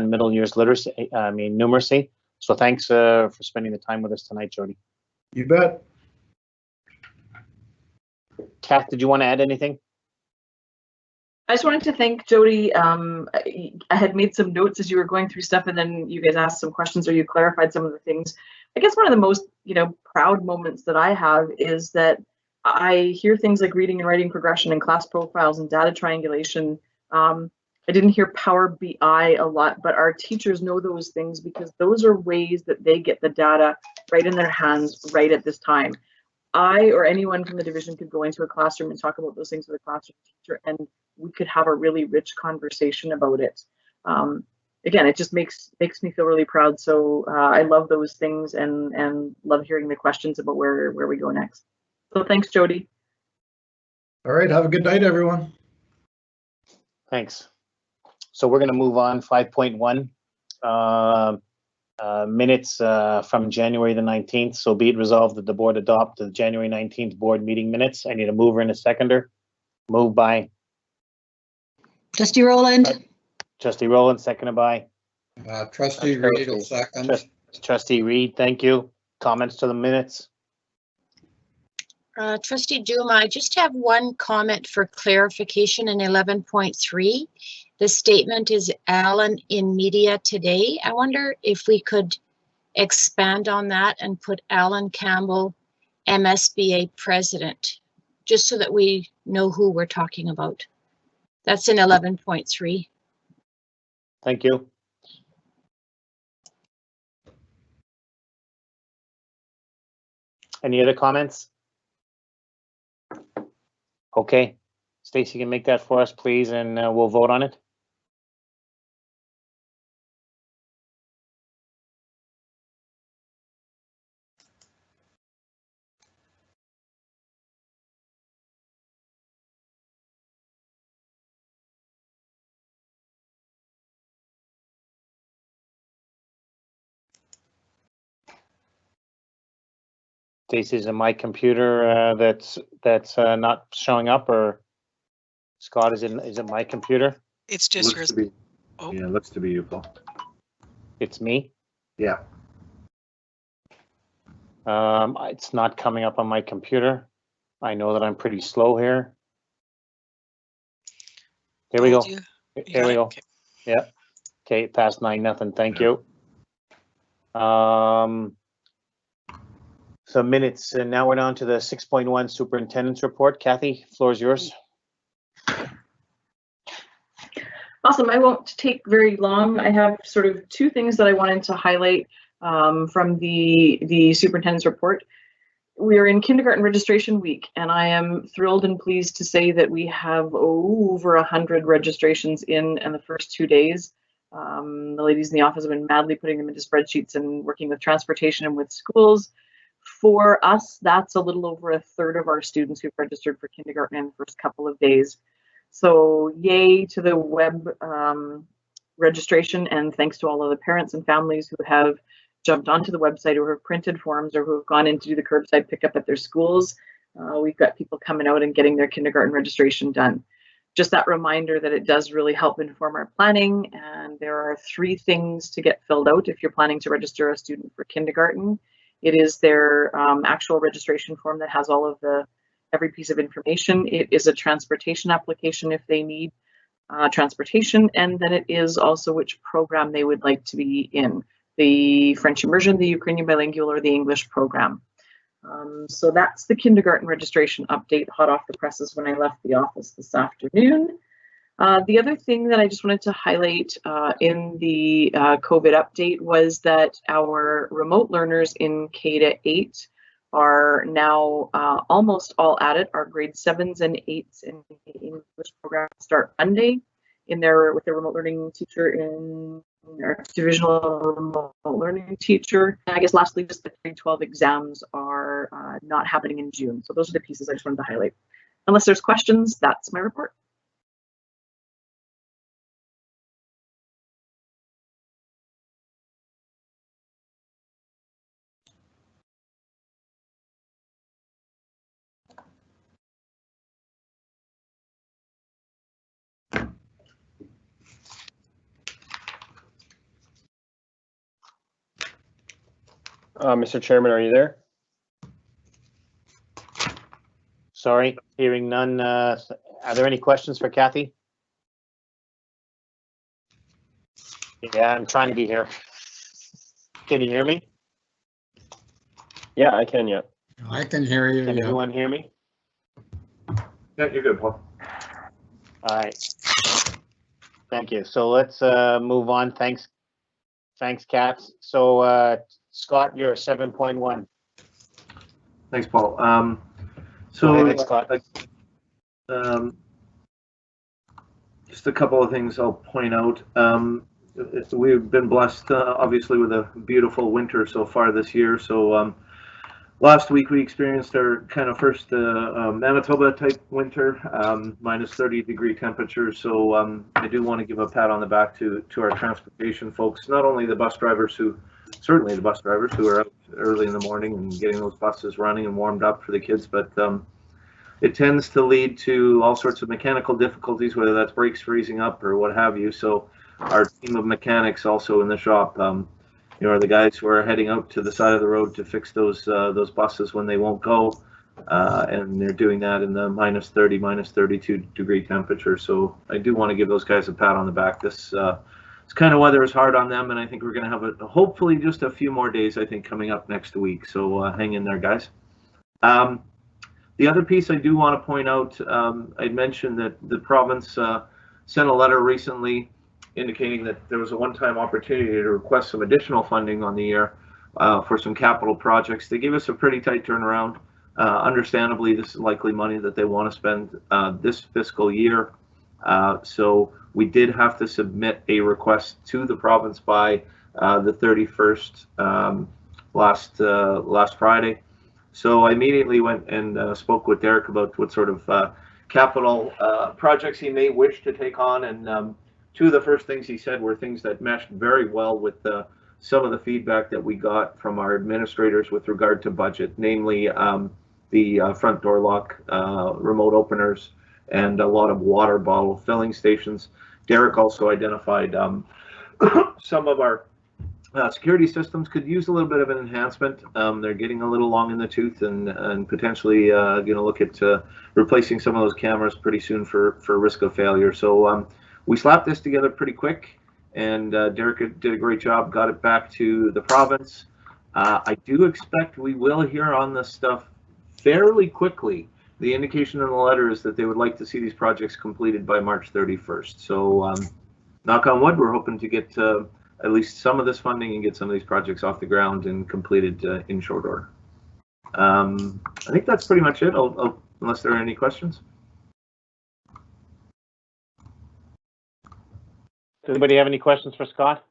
middle years literacy. Numeracy. So thanks for spending the time with us tonight, Jody. You bet. Kath, did you want to add anything? I just wanted to thank Jody. I had made some notes as you were going through stuff, and then you guys asked some questions or you clarified some of the things. I guess one of the most, proud moments that I have is that I hear things like reading and writing progression and class profiles and data triangulation. I didn't hear Power BI a lot, but our teachers know those things because those are ways that they get the data right in their hands right at this time. I or anyone from the division could go into a classroom and talk about those things with a classroom teacher, and we could have a really rich conversation about it. Again, it just makes me feel really proud. So I love those things and love hearing the questions about where we go next. So thanks, Jody. All right, have a good night, everyone. Thanks. So we're going to move on. 5.1 minutes from January the 19th. So be it resolved that the board adopt the January 19th board meeting minutes. I need a mover and a seconder. Moved by Trustee Rowland. Trustee Rowland, seconded by Trustee Reed will second. Trustee Reed. Thank you. Comments to the minutes? Trustee Duma, I just have one comment for clarification in 11.3. The statement is Alan in media today. I wonder if we could expand on that and put Alan Campbell, MSBA president, just so that we know who we're talking about. That's in 11.3. Thank you. Any other comments? Okay, Stacy can make that for us, please, and we'll vote on it. Stacy, is it my computer that's not showing up, or Scott, is it my computer? It's just yours. Oh. Yeah, it looks to be you, Paul. It's me? Yeah. It's not coming up on my computer. I know that I'm pretty slow here. Here we go. Here we go. Okay. Yeah. Okay, past 9-0. Thank you. So minutes, and now we're on to the 6.1 superintendent's report. Kathy, floor is yours. Awesome. I won't take very long. I have sort of two things that I wanted to highlight from the superintendent's report. We are in kindergarten registration week, and I am thrilled and pleased to say that we have over 100 registrations in the first 2 days. The ladies in the office have been madly putting them into spreadsheets and working with transportation and with schools. For us, that's a little over a third of our students who've registered for kindergarten in the first couple of days. So yay to the web registration, and thanks to all of the parents and families who have jumped onto the website or have printed forms or who have gone in to do the curbside pickup at their schools. We've got people coming out and getting their kindergarten registration done. Just that reminder that it does really help inform our planning, and there are 3 things to get filled out if you're planning to register a student for kindergarten. It is their actual registration form that has all of every piece of information. It is a transportation application if they need transportation, and then it is also which program they would like to be in, the French immersion, the Ukrainian bilingual, or the English program. So that's the kindergarten registration update, hot off the presses when I left the office this afternoon. The other thing that I just wanted to highlight in the COVID update was that our remote learners in K-8 are now almost all at it. Our grade 7s and 8s in the English program start Monday with their remote learning teacher in our divisional remote learning teacher. And I guess lastly, just the grade 12 exams are not happening in June. So those are the pieces I just wanted to highlight. Unless there's questions, that's my report. Mr. Chairman, are you there? Sorry, hearing none. Are there any questions for Kathy? Yeah, I'm trying to be here. Can you hear me? Yeah, I can, yeah. I can hear you. Can Yeah. everyone hear me? Yeah, you're good, Paul. All right. Thank you. So let's move on. Thanks, Cats. So Scott, you're 7.1. Thanks, Paul. Go So ahead, Scott. Just a couple of things I'll point out. We've been blessed, obviously, with a beautiful winter so far this year. So last week we experienced our kind of first Manitoba type winter, minus 30-degree temperatures. So I do want to give a pat on the back to our transportation folks, not only the bus drivers certainly the bus drivers who are out early in the morning and getting those buses running and warmed up for the kids, but it tends to lead to all sorts of mechanical difficulties, whether that's brakes freezing up or what have you. So our team of mechanics also in the shop, are the guys who are heading out to the side of the road to fix those buses when they won't go, and they're doing that in the minus 30, minus 32-degree temperature. So I do want to give those guys a pat on the back. This kind of weather is hard on them, and I think we're going to have hopefully just a few more days, I think, coming up next week. So hang in there, guys. The other piece I do want to point out, I'd mentioned that the province sent a letter recently indicating that there was a one-time opportunity to request some additional funding on the year for some capital projects. They gave us a pretty tight turnaround. Understandably, this is likely money that they want to spend this fiscal year. So we did have to submit a request to the province by the 31st last Friday. So I immediately went and spoke with Derek about what sort of capital projects he may wish to take on. And two of the first things he said were things that meshed very well with some of the feedback that we got from our administrators with regard to budget, namely the front door lock, remote openers, and a lot of water bottle filling stations. Derek also identified some of our security systems could use a little bit of an enhancement. They're getting a little long in the tooth, and potentially going to look at replacing some of those cameras pretty soon for risk of failure. So we slapped this together pretty quick, and Derek did a great job, got it back to the province. I do expect we will hear on this stuff fairly quickly. The indication in the letter is that they would like to see these projects completed by March 31st. So knock on wood, we're hoping to get at least some of this funding and get some of these projects off the ground and completed in short order. I think that's pretty much it, unless there are any questions. Does anybody have any questions for Scott?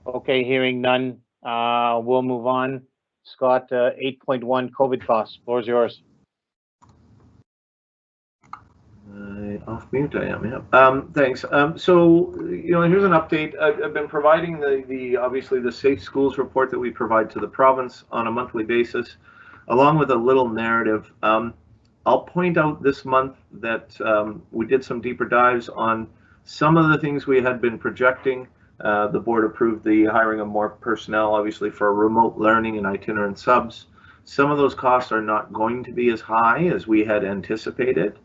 Okay, hearing none, we'll move on. Scott, 8.1 COVID costs, floor is yours. Off mute I am, yeah. Thanks. So, here's an update. I've been providing obviously the Safe Schools report that we provide to the province on a monthly basis, along with a little narrative. I'll point out this month that we did some deeper dives on some of the things we had been projecting. The board approved the hiring of more personnel, obviously, for remote learning and itinerant subs. Some of those costs are not going to be as high as we had anticipated.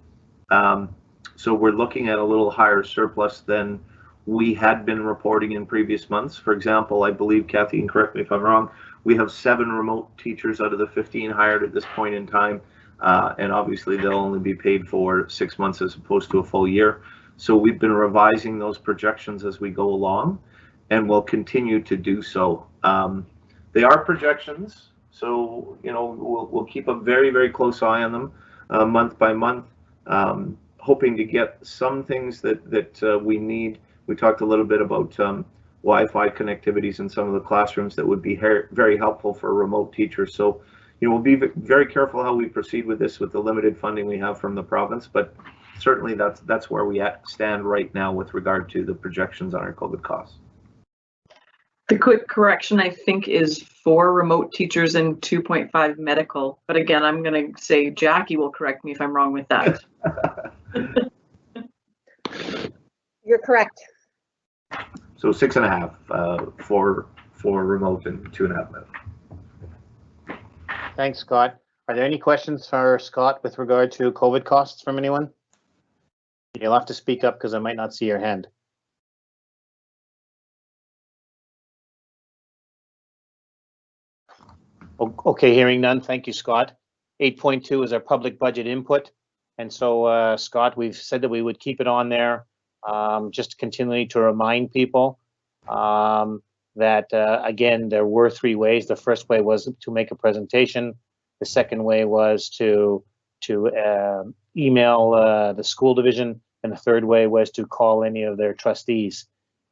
So we're looking at a little higher surplus than we had been reporting in previous months. For example, I believe, Kathy, and correct me if I'm wrong, we have 7 remote teachers out of the 15 hired at this point in time. And obviously they'll only be paid for 6 months as opposed to a full year. So we've been revising those projections as we go along, and we'll continue to do so. They are projections, so we'll keep a very, very close eye on them month by month, hoping to get some things that we need. We talked a little bit about Wi-Fi connectivities in some of the classrooms that would be very helpful for remote teachers. So we'll be very careful how we proceed with this with the limited funding we have from the province, but certainly that's where we stand right now with regard to the projections on our COVID costs. The quick correction, I think, is 4 remote teachers and 2.5 medical. But again, I'm going to say Jackie will correct me if I'm wrong with that. You're correct. So 6.5 for remote and 2.5 medical. Thanks, Scott. Are there any questions for Scott with regard to COVID costs from anyone? You'll have to speak up because I might not see your hand. Okay, hearing none. Thank you, Scott. 8.2 is our public budget input. And so, Scott, we've said that we would keep it on there just continually to remind people that, again, there were 3 ways. The first way was to make a presentation. The second way was to email the school division. And the third way was to call any of their trustees.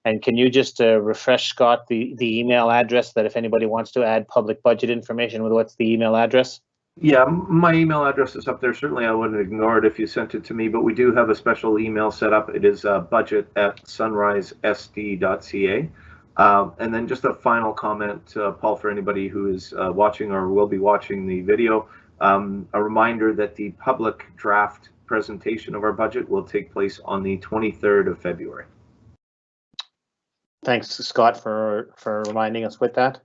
And can you just refresh, Scott, the email address that if anybody wants to add public budget information, what's the email address? Yeah, my email address is up there. Certainly I wouldn't ignore it if you sent it to me, but we do have a special email set up. It is budget@sunrisesd.ca. And then just a final comment, Paul, for anybody who is watching or will be watching the video, a reminder that the public draft presentation of our budget will take place on the 23rd of February. Thanks, Scott, for reminding us with that.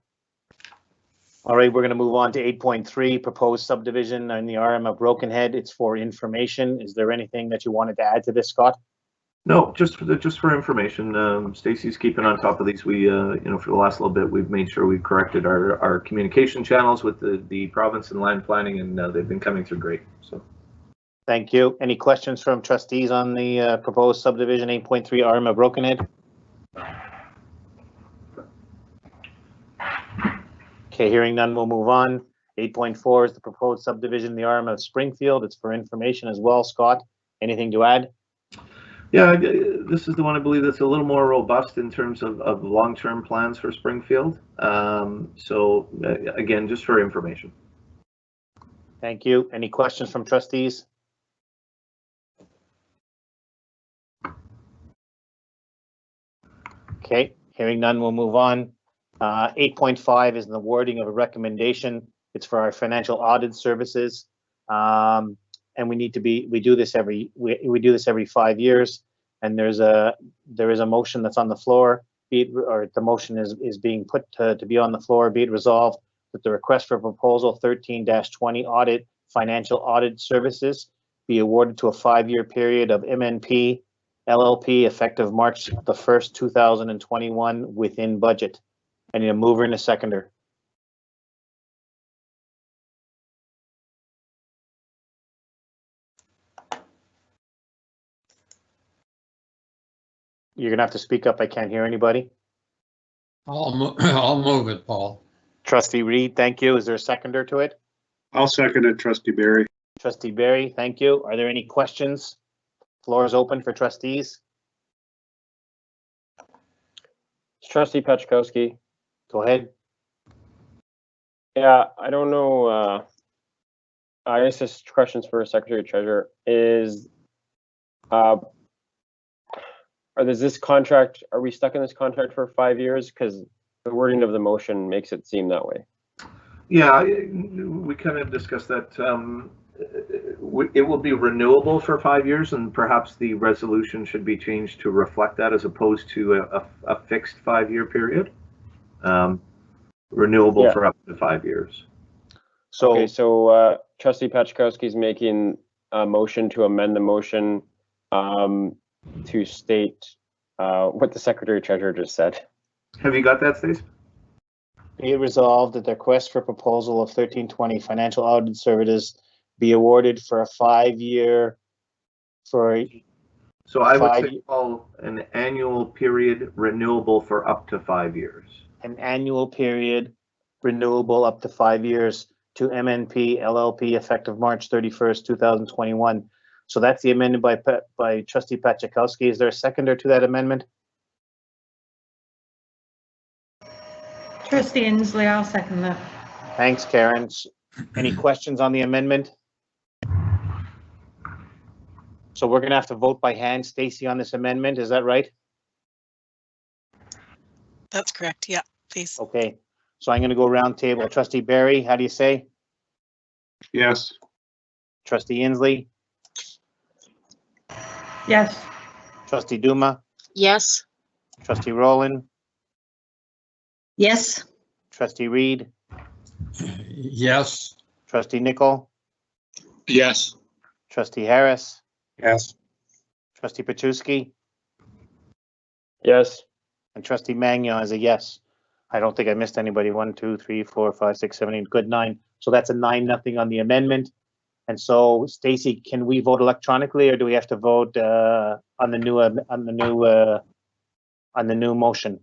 All right, we're going to move on to 8.3, proposed subdivision in the RM of Brokenhead. It's for information. Is there anything that you wanted to add to this, Scott? No, just for information. Stacy's keeping on top of these. We, for the last little bit, we've made sure we've corrected our communication channels with the province and land planning, and they've been coming through great. So, thank you. Any questions from trustees on the proposed subdivision 8.3 RM of Brokenhead? Okay, hearing none, we'll move on. 8.4 is the proposed subdivision, the RM of Springfield. It's for information as well. Scott, anything to add? Yeah, this is the one I believe that's a little more robust in terms of long-term plans for Springfield. So again, just for information. Thank you. Any questions from trustees? Okay, hearing none, we'll move on. 8.5 is the wording of a recommendation. It's for our financial audit services. And we do this every 5 years. And there is a motion that's on the floor, the motion is being put to be on the floor. Be it resolved that the request for proposal 13-20 audit financial audit services be awarded to a 5-year period of MNP LLP effective March the 1st, 2021 within budget. I need a mover and a seconder. You're gonna have to speak up. I can't hear anybody. I'll move it, Paul. Trustee Reed, thank you. Is there a seconder to it? I'll second it, Trustee Barry. Trustee Barry, thank you. Are there any questions? Floor is open for trustees. Trustee Pachkowski. Go ahead. Yeah, I don't know. I guess this question's for Secretary Treasurer. Is this contract? Are we stuck in this contract for 5 years? Because the wording of the motion makes it seem that way. Yeah, we kind of discussed that. It will be renewable for 5 years, and perhaps the resolution should be changed to reflect that as opposed to a fixed 5-year period. Renewable for up to 5 years. So, okay, so Trustee Pachkowski is making a motion to amend the motion to state what the Secretary Treasurer just said. Have you got that, Stace? be it resolved that the request for proposal of 1320 financial audit services be awarded for a 5-year So I would say, Paul, an annual period renewable for up to 5 years. An annual period renewable up to 5 years to MNP LLP effective March 31st, 2021. So that's the amendment by Trustee Pachkowski. Is there a seconder to that amendment? Trustee Inslee, I'll second that. Thanks, Karen. Any questions on the amendment? So we're gonna have to vote by hand, Stacy, on this amendment. Is that right? That's correct. Yeah, please. Okay. So I'm gonna go round table. Trustee Barry, how do you say? Yes. Trustee Inslee? Yes. Trustee Duma? Yes. Trustee Rowland? Yes. Trustee Reed? Yes. Trustee Nickel, Yes. Trustee Harris, Yes. Trustee Petrusky, Yes. and Trustee Magnon is a yes. I don't think I missed anybody. 1, 2, 3, 4, 5, 6, 7, 8. Good, 9. So that's a 9-0 on the amendment. And so, Stacy, can we vote electronically, or do we have to vote on the new motion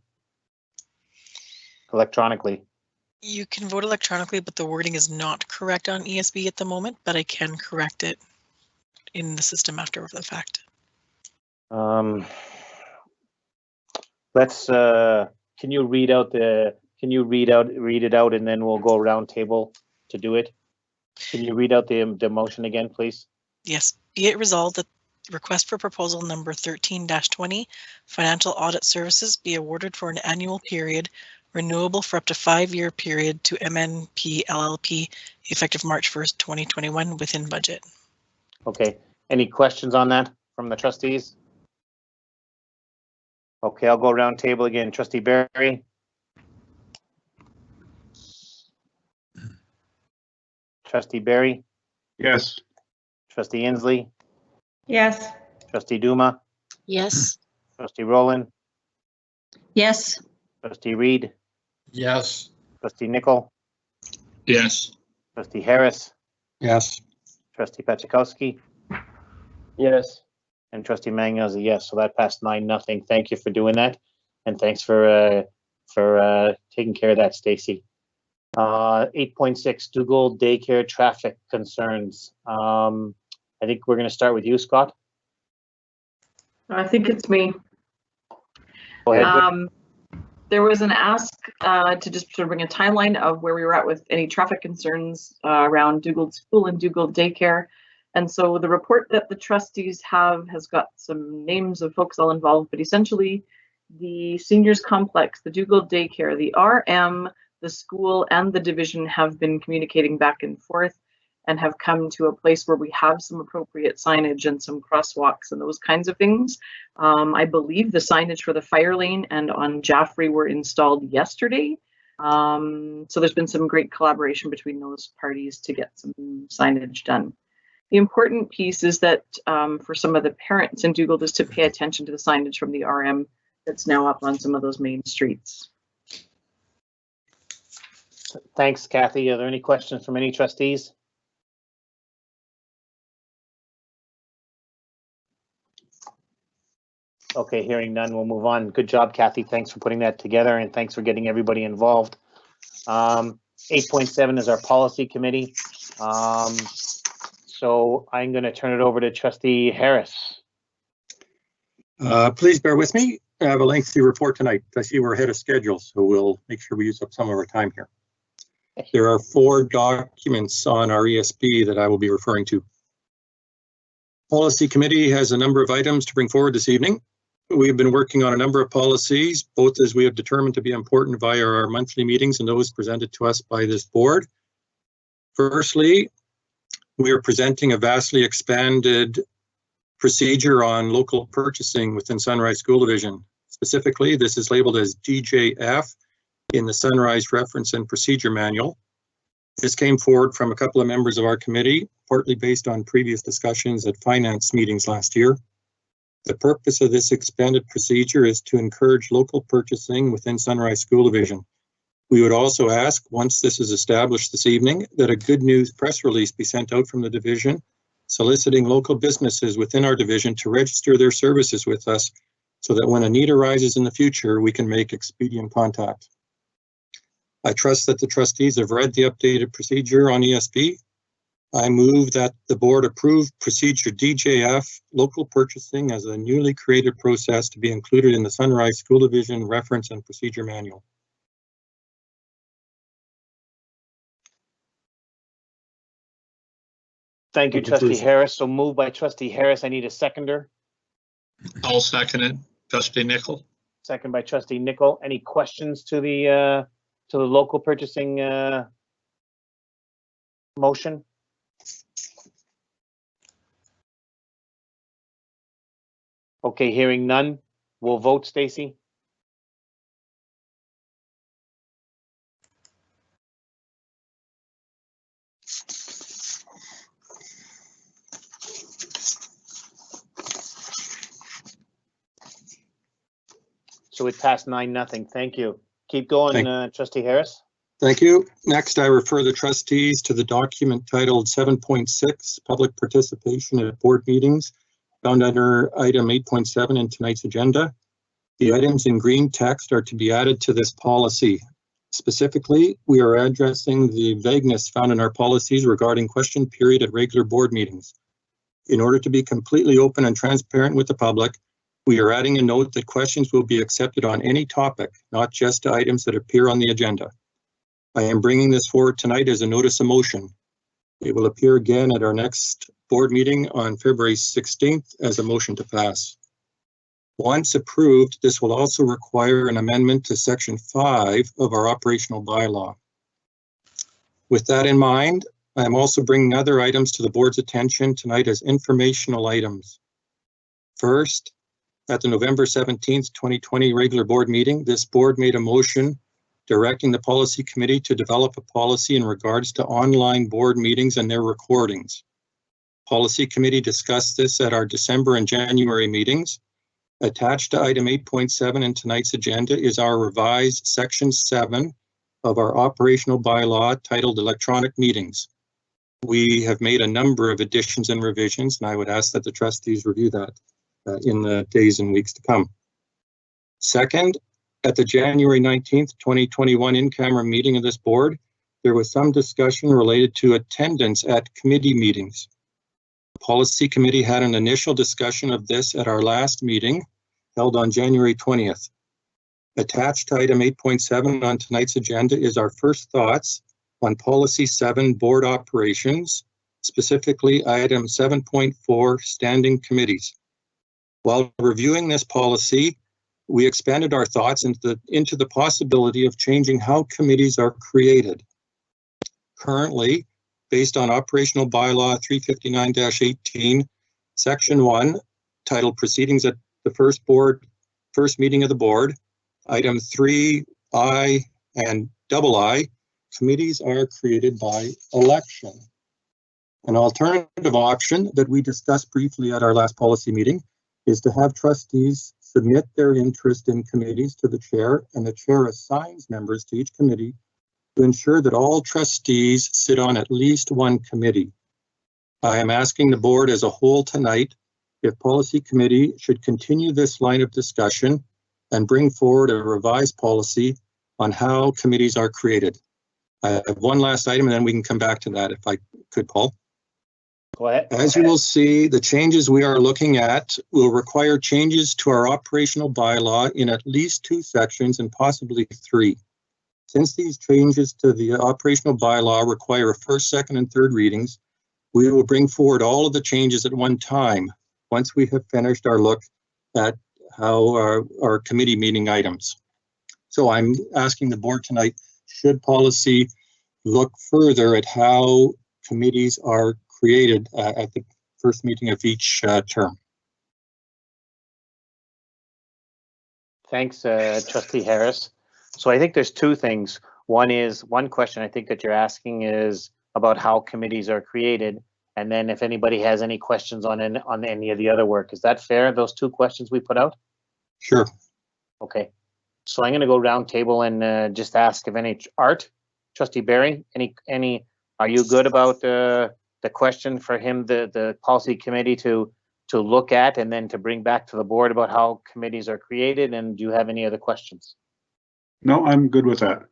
electronically? You can vote electronically, but the wording is not correct on ESB at the moment, but I can correct it in the system after the fact. Let's. Can you read it out, and then we'll go round table to do it. Can you read out the motion again, please? Yes, be it resolved that request for proposal number 13-20, financial audit services be awarded for an annual period renewable for up to 5-year period to MNP LLP effective March 1st, 2021 within budget. Okay, any questions on that from the trustees? Okay, I'll go round table again. Trustee Barry? Trustee Barry? Yes. Trustee Inslee? Yes. Trustee Duma? Yes. Trustee Rowland? Yes. Trustee Reed? Yes. Trustee Nickel? Yes. Trustee Harris? Yes. Trustee Petrikowski? Yes. And Trustee Magnon is a yes. So that passed 9-0. Thank you for doing that, and thanks for taking care of that, Stacy. 8.6 Dougal daycare traffic concerns. I think we're going to start with you, Scott. I think it's me. Go ahead. There was an ask to just sort of bring a timeline of where we were at with any traffic concerns around Dougal School and Dougal Daycare. And so the report that the trustees have has got some names of folks all involved, but essentially the seniors complex, the Dougal Daycare, the RM, the school, and the division have been communicating back and forth and have come to a place where we have some appropriate signage and some crosswalks and those kinds of things. I believe the signage for the fire lane and on Jaffrey were installed yesterday. So there's been some great collaboration between those parties to get some signage done. The important piece is that for some of the parents in Dougal, just to pay attention to the signage from the RM that's now up on some of those main streets. Thanks, Kathy. Are there any questions from any trustees? Okay, hearing none, we'll move on. Good job, Kathy. Thanks for putting that together, and thanks for getting everybody involved. 8.7 is our policy committee. So I'm going to turn it over to Trustee Harris. Please bear with me. I have a lengthy report tonight. I see we're ahead of schedule, so we'll make sure we use up some of our time here. There are 4 documents on our ESB that I will be referring to. Policy committee has a number of items to bring forward this evening. We have been working on a number of policies, both as we have determined to be important via our monthly meetings and those presented to us by this board. Firstly, we are presenting a vastly expanded procedure on local purchasing within Sunrise School Division. Specifically, this is labeled as DJF in the Sunrise Reference and Procedure Manual. This came forward from a couple of members of our committee, partly based on previous discussions at finance meetings last year. The purpose of this expanded procedure is to encourage local purchasing within Sunrise School Division. We would also ask, once this is established this evening, that a good news press release be sent out from the division, soliciting local businesses within our division to register their services with us, so that when a need arises in the future, we can make expedient contact. I trust that the trustees have read the updated procedure on ESB. I move that the board approve procedure DJF, local purchasing, as a newly created process to be included in the Sunrise School Division Reference and Procedure Manual. Thank you, Trustee Harris. So moved by Trustee Harris. I need a seconder. I'll second it. Trustee Nickel. Second by Trustee Nickel. Any questions to the local purchasing motion? Okay, hearing none, we'll vote, Stacy. So it passed 9-0. Thank you. Keep going, Trustee Harris. Thank you. Next, I refer the trustees to the document titled 7.6, Public Participation at Board Meetings, found under item 8.7 in tonight's agenda. The items in green text are to be added to this policy. Specifically, we are addressing the vagueness found in our policies regarding question period at regular board meetings. In order to be completely open and transparent with the public, we are adding a note that questions will be accepted on any topic, not just items that appear on the agenda. I am bringing this forward tonight as a notice of motion. It will appear again at our next board meeting on February 16th as a motion to pass. Once approved, this will also require an amendment to Section 5 of our operational bylaw. With that in mind, I am also bringing other items to the board's attention tonight as informational items. First, at the November 17th, 2020 regular board meeting, this board made a motion directing the policy committee to develop a policy in regards to online board meetings and their recordings. Policy committee discussed this at our December and January meetings. Attached to item 8.7 in tonight's agenda is our revised section 7 of our operational bylaw titled Electronic Meetings. We have made a number of additions and revisions, and I would ask that the trustees review that in the days and weeks to come. Second, at the January 19th, 2021 in-camera meeting of this board, there was some discussion related to attendance at committee meetings. The Policy Committee had an initial discussion of this at our last meeting, held on January 20th. Attached to item 8.7 on tonight's agenda is our first thoughts on Policy 7 Board Operations, specifically item 7.4 Standing Committees. While reviewing this policy, we expanded our thoughts into the possibility of changing how committees are created. Currently, based on Operational Bylaw 359-18, Section 1, titled Proceedings at the First Meeting of the Board, Item 3I and II, committees are created by election. An alternative option that we discussed briefly at our last policy meeting is to have trustees submit their interest in committees to the chair, and the chair assigns members to each committee to ensure that all trustees sit on at least one committee. I am asking the board as a whole tonight if Policy Committee should continue this line of discussion and bring forward a revised policy on how committees are created. I have one last item and then we can come back to that if I could, Paul. Go ahead. As you will see, the changes we are looking at will require changes to our operational bylaw in at least 2 sections and possibly 3. Since these changes to the operational bylaw require first, second, and third readings, we will bring forward all of the changes at one time once we have finished our look at how our committee meeting items. So I'm asking the board tonight, should policy look further at how committees are created at the first meeting of each term? Thanks, Trustee Harris. So I think there's 2 things. One question I think that you're asking is about how committees are created, and then if anybody has any questions on any of the other work. Is that fair, those 2 questions we put out? Sure. Okay. So I'm going to go round table and just ask if any, Art, Trustee Barry, any, are you good about the question for him, the policy committee to look at and then to bring back to the board about how committees are created? And do you have any other questions? No, I'm good with that.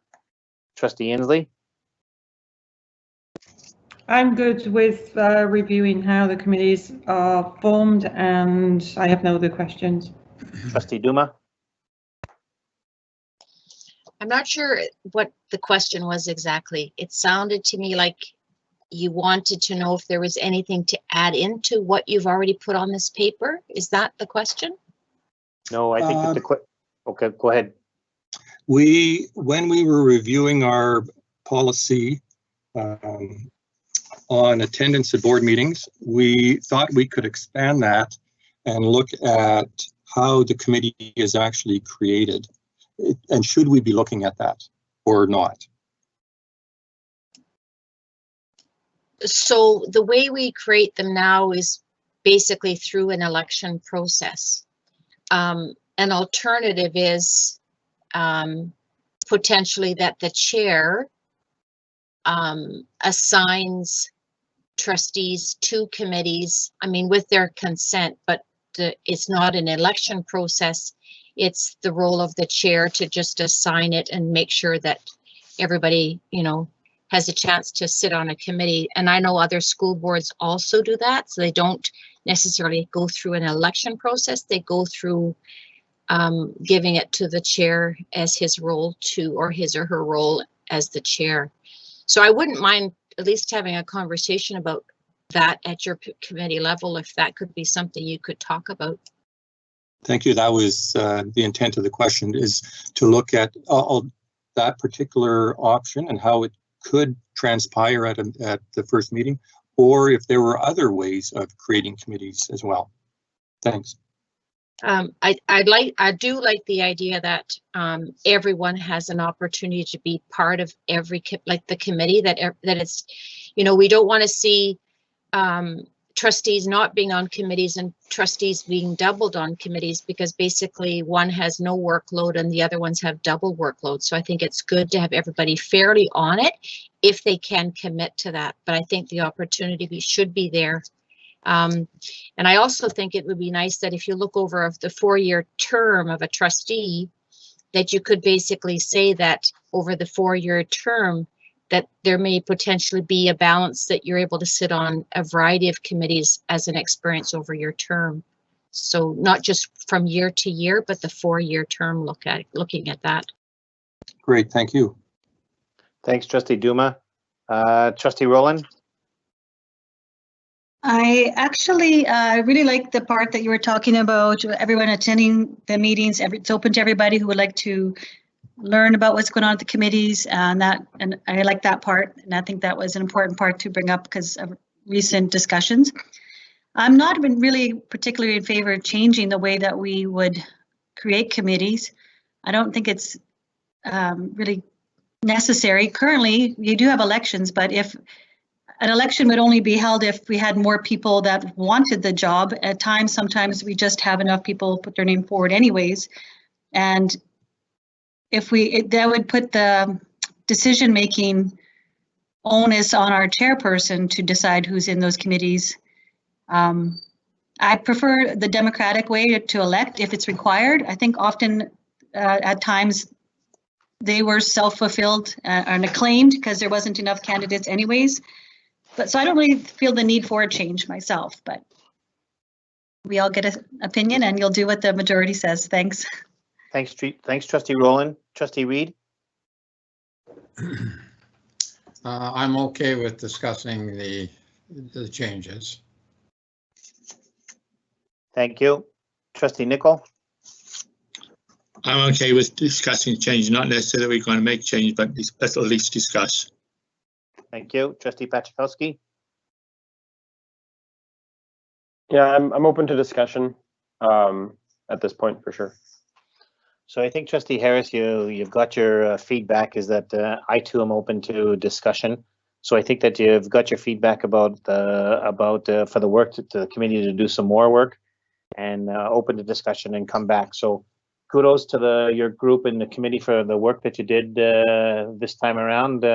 Trustee Inslee? I'm good with reviewing how the committees are formed, and I have no other questions. Trustee Duma? I'm not sure what the question was exactly. It sounded to me like you wanted to know if there was anything to add into what you've already put on this paper. Is that the question? No, I think that okay, go ahead. When we were reviewing our policy on attendance at board meetings, we thought we could expand that and look at how the committee is actually created. And should we be looking at that or not? So the way we create them now is basically through an election process. an alternative is potentially that the chair assigns trustees to committees, I mean, with their consent, but it's not an election process. It's the role of the chair to just assign it and make sure that everybody, you know, has a chance to sit on a committee. And I know other school boards also do that. So they don't necessarily go through an election process. They go through giving it to the chair as his role to, or his or her role as the chair. So I wouldn't mind at least having a conversation about that at your committee level, if that could be something you could talk about. Thank you. That was the intent of the question, is to look at that particular option and how it could transpire at the first meeting, or if there were other ways of creating committees as well. Thanks. I do like the idea that everyone has an opportunity to be part of every the committee, that it's, you know, we don't want to see trustees not being on committees and trustees being doubled on committees, because basically one has no workload and the other ones have double workload. So I think it's good to have everybody fairly on it if they can commit to that. But I think the opportunity should be there. And I also think it would be nice that if you look over the 4-year term of a trustee, that you could basically say that over the 4-year term, that there may potentially be a balance that you're able to sit on a variety of committees as an experience over your term. So not just from year to year, but the 4-year term looking at that. Great, thank you. Thanks, Trustee Duma. Trustee Rowland? I actually really like the part that you were talking about, everyone attending the meetings. It's open to everybody who would like to learn about what's going on at the committees, and I like that part, and I think that was an important part to bring up because of recent discussions. I'm not really particularly in favor of changing the way that we would create committees. I don't think it's really necessary. Currently, you do have elections, but if an election would only be held if we had more people that wanted the job. At times, sometimes we just have enough people put their name forward anyways, and if that would put the decision-making onus on our chairperson to decide who's in those committees. I prefer the democratic way to elect if it's required. I think often at times they were self-fulfilled and acclaimed because there wasn't enough candidates anyways. But so I don't really feel the need for a change myself, but we all get an opinion and you'll do what the majority says. Thanks. Thanks, Trustee Rowland. Trustee Reed? I'm okay with discussing the changes. Thank you. Trustee Nicol? I'm okay with discussing change, not necessarily we're going to make change, but let's at least discuss. Thank you. Trustee Paczkowski? Yeah, I'm open to discussion at this point for sure. So I think, Trustee Harris, you've got your feedback is that I too am open to discussion. So I think that you've got your feedback about for the work to the committee to do some more work, and open to discussion and come back. So kudos to your group and the committee for the work that you did this time around.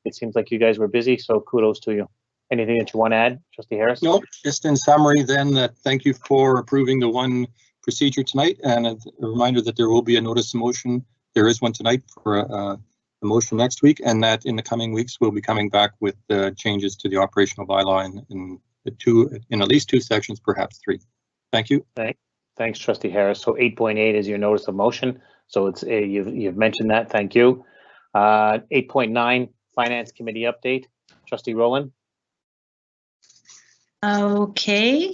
It seems like you guys were busy, so kudos to you. Anything that you want to add, Trustee Harris? No, just in summary then, that thank you for approving the one procedure tonight, and a reminder that there will be a notice of motion. There is one tonight for a motion next week, and that in the coming weeks we'll be coming back with changes to the operational bylaw in at least 2 sections, perhaps 3. Thank you. Thanks, Trustee Harris. So 8.8 is your notice of motion. So it's you've mentioned that. Thank you. 8.9 Finance Committee update. Trustee Rowland. Okay.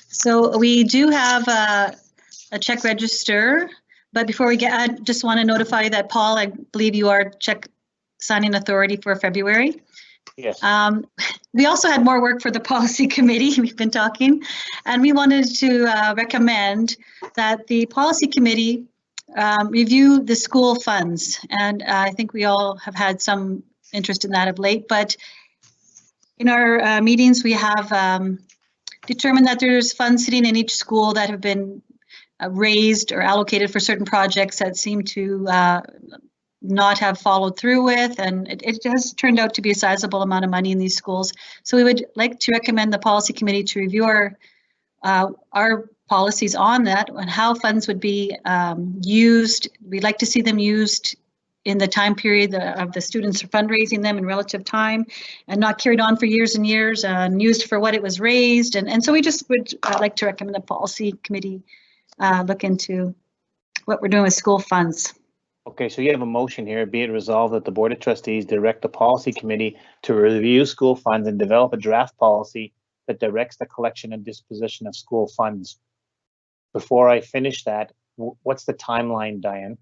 So we do have a check register, but before we I just want to notify that Paul, I believe you are check signing authority for February. Yes. We also had more work for the policy committee. We've been talking, and we wanted to recommend that the policy committee review the school funds. And I think we all have had some interest in that of late, but in our meetings, we have determined that there's funds sitting in each school that have been raised or allocated for certain projects that seem to not have followed through with, and it has turned out to be a sizable amount of money in these schools. So we would like to recommend the policy committee to review our policies on that and how funds would be used. We'd like to see them used in the time period of the students fundraising them in relative time, and not carried on for years and years and used for what it was raised. And so we just would like to recommend the policy committee look into what we're doing with school funds. Okay, so you have a motion here. Be it resolved that the Board of Trustees direct the policy committee to review school funds and develop a draft policy that directs the collection and disposition of school funds. Before I finish that, what's the timeline, Diane?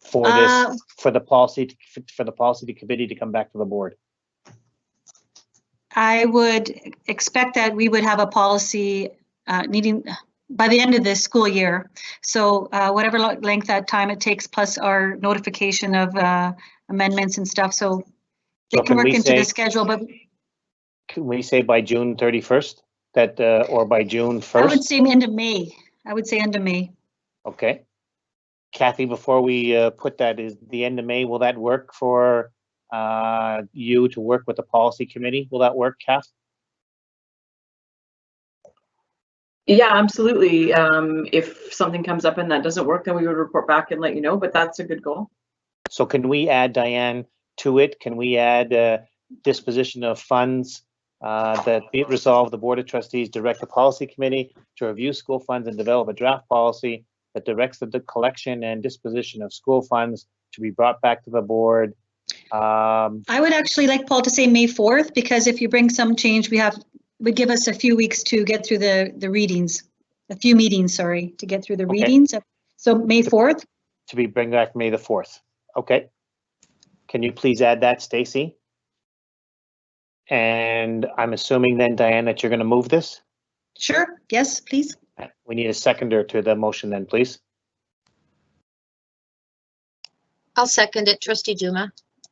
For this, for the policy committee to come back to the board? I would expect that we would have a policy needing by the end of this school year. So whatever length that time it takes, plus our notification of amendments and stuff. So they can work into the schedule, but can we say by June 31st that, or by June 1st? I would say end of May. I would say end of May. Okay. Kathy, before we put that, is the end of May, will that work for you to work with the policy committee? Will that work, Kath? Yeah, absolutely. If something comes up and that doesn't work, then we would report back and let you know, but that's a good goal. So can we add, Diane, to it? Can we add disposition of funds that be it resolved the Board of Trustees direct the policy committee to review school funds and develop a draft policy that directs the collection and disposition of school funds to be brought back to the board? I would actually like Paul to say May 4th, because if you bring some change, would give us a few weeks to get through the readings, a few meetings, sorry, to get through the readings. So May 4th? To be bring back May the 4th. Okay. Can you please add that, Stacy? And I'm assuming then, Diane, that you're going to move this? Sure. Yes, please. We need a seconder to the motion then, please. I'll second it, Trustee Juma.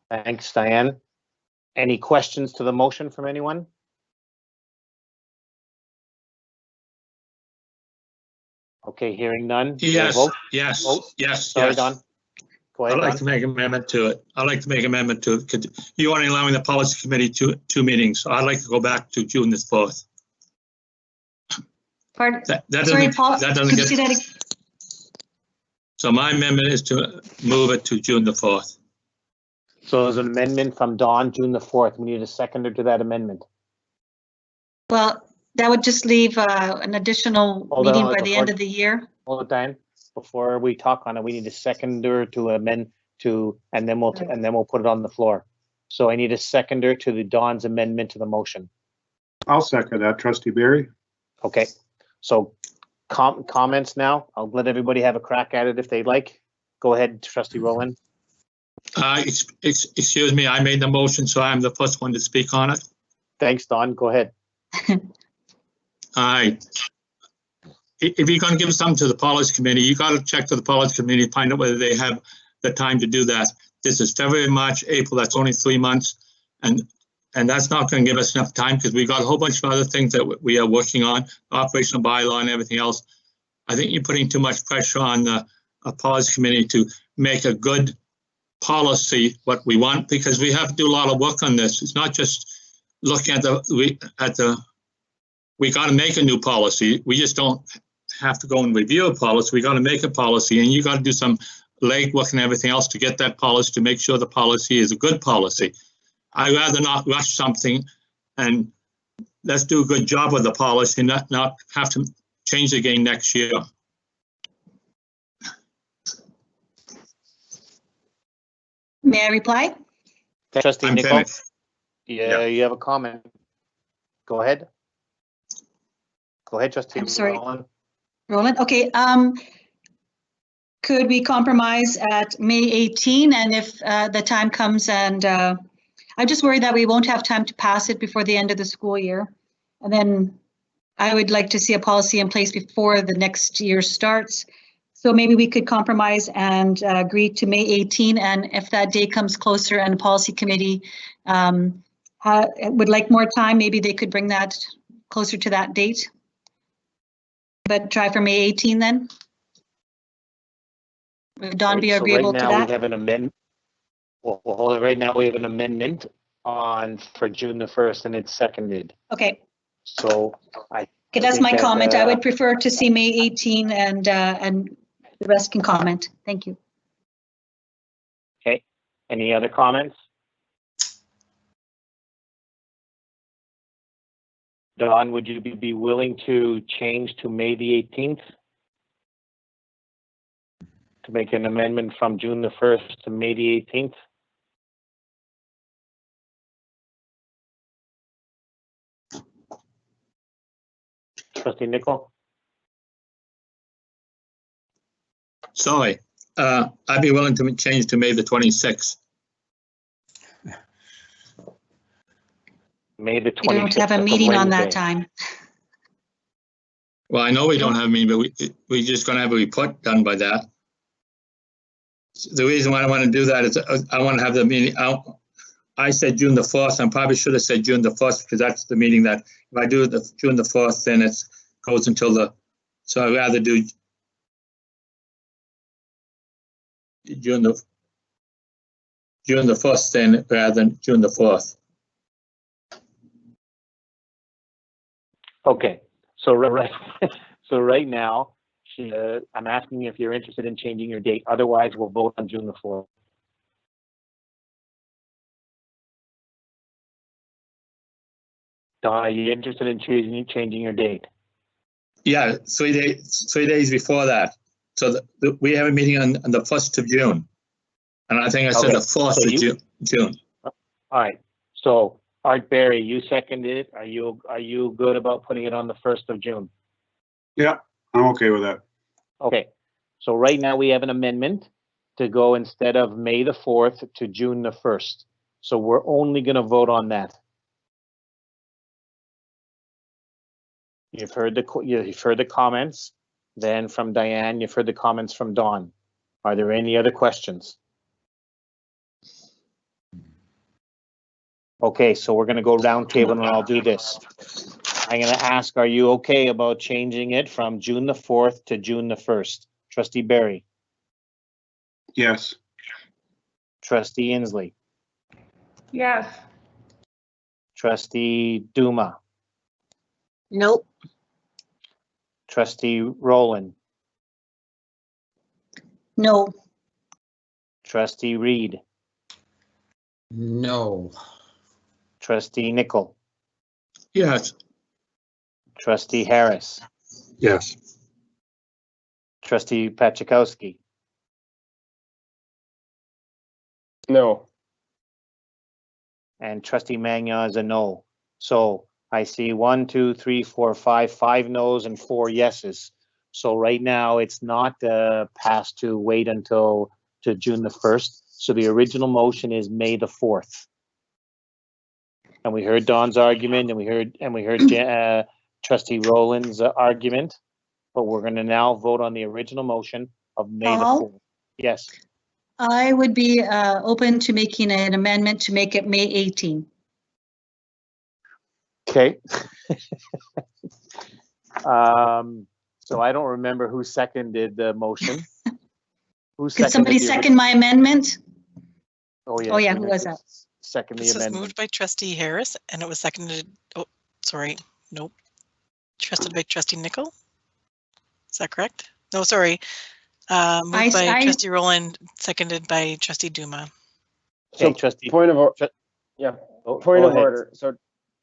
Thanks, Diane. Any questions to the motion from anyone? Okay, hearing none. Yes, Vote? yes, Vote? yes, Sorry, yes. Don. Go ahead, I'd like Don. to make an amendment to it. I'd like to make an amendment to it. You only allowing the policy committee two meetings. So I'd like to go back to June the 4th. Pardon? That Sorry, doesn't, Paul, that doesn't could you get, see that again? so my amendment is to move it to June the 4th. So there's an amendment from Don, June the 4th. We need a seconder to that amendment. Well, that would just leave an additional Hold meeting on, by the end of the year. Hold it, Diane. Before we talk on it, we need a seconder to amend to, and then we'll put it on the floor. So I need a seconder to the Don's amendment to the motion. I'll second that, Trustee Barry. Okay. So comments now. I'll let everybody have a crack at it if they'd like. Go ahead, Trustee Rowland. Excuse me, I made the motion, so I'm the first one to speak on it. Thanks, Don. Go ahead. Aye. If you're going to give something to the policy committee, you got to check to the policy committee, find out whether they have the time to do that. This is February, March, April. That's only 3 months, and that's not going to give us enough time because we got a whole bunch of other things that we are working on, operational bylaw and everything else. I think you're putting too much pressure on the policy committee to make a good policy what we want, because we have to do a lot of work on this. It's not just looking at we got to make a new policy. We just don't have to go and review a policy. We got to make a policy, and you got to do some legwork and everything else to get that policy, to make sure the policy is a good policy. I'd rather not rush something, and let's do a good job with the policy and not have to change the game next year. May I reply? Trustee I'm Nicol. finished. Yeah, you have a comment. Go ahead. Go ahead, Trustee. I'm sorry. Rowland. Roland, okay. Could we compromise at May 18? And if the time comes and I'm just worried that we won't have time to pass it before the end of the school year. And then I would like to see a policy in place before the next year starts. So maybe we could compromise and agree to May 18. And if that day comes closer and the policy committee would like more time, maybe they could bring that closer to that date. But try for May 18 then? Would Don be So agreeable right to now we that? have an amendment. Well, hold on. Right now we have an amendment on for June the 1st, and it's seconded. Okay. So Okay, that's my comment. I would prefer to see May 18 and the rest can comment. Thank you. Okay. Any other comments? Don, would you be willing to change to May the 18th? To make an amendment from June the 1st to May the 18th? Trustee Nickel? Sorry, I'd be willing to change to May the 26th. May the 26th. We don't have a meeting on that time. Well, I know we don't have a meeting, but we're just going to have a report done by that. The reason why I want to do that is I want to have the meeting out. I said June the 4th. I probably should have said June the 1st because that's the meeting that if I do the June the 4th, then it goes until the, so I'd rather do June the 1st then rather than June the 4th. Okay, so right now, I'm asking if you're interested in changing your date. Otherwise, we'll vote on June the 4th. Don, are you interested in changing your date? Yeah, 3 days before that. So we have a meeting on the 1st of June. And I think I said the 4th of June. All right, so Art Berry, you seconded it. Are you good about putting it on the 1st of June? Yeah, I'm okay with that. Okay, so right now we have an amendment to go instead of May the 4th to June the 1st. So we're only going to vote on that. You've heard the comments, then from Diane, you've heard the comments from Dawn. Are there any other questions? Okay, so we're going to go round table and I'll do this. I'm going to ask, are you okay about changing it from June the 4th to June the 1st? Trustee Berry. Yes. Trustee Inslee. Yes. Trustee Duma. Nope. Trustee Rowland. No. Trustee Reed. No. Trustee Nickel. Yes. Trustee Harris. Yes. Trustee Pachikowski. No. And Trustee Magnon is a no. So I see 1, 2, 3, 4, 5 no's and 4 yeses. So right now it's not passed to wait until to June the 1st. So the original motion is May the 4th. And we heard Dawn's argument, and we heard Trustee Rowland's argument, but we're going to now vote on the original motion of May the 4th. Yes. I would be open to making an amendment to make it May 18. Okay. So I don't remember who seconded the motion. Could somebody second my amendment? Oh yeah. Oh yeah, who was that? Second the This was amendment. moved by Trustee Harris and it was seconded, oh, sorry, nope. Trusted by Trustee Nickel. Is that correct? No, sorry. Moved by Trustee Rowland, seconded by Trustee Duma. So Trustee. Point of order. Point of ahead. order. So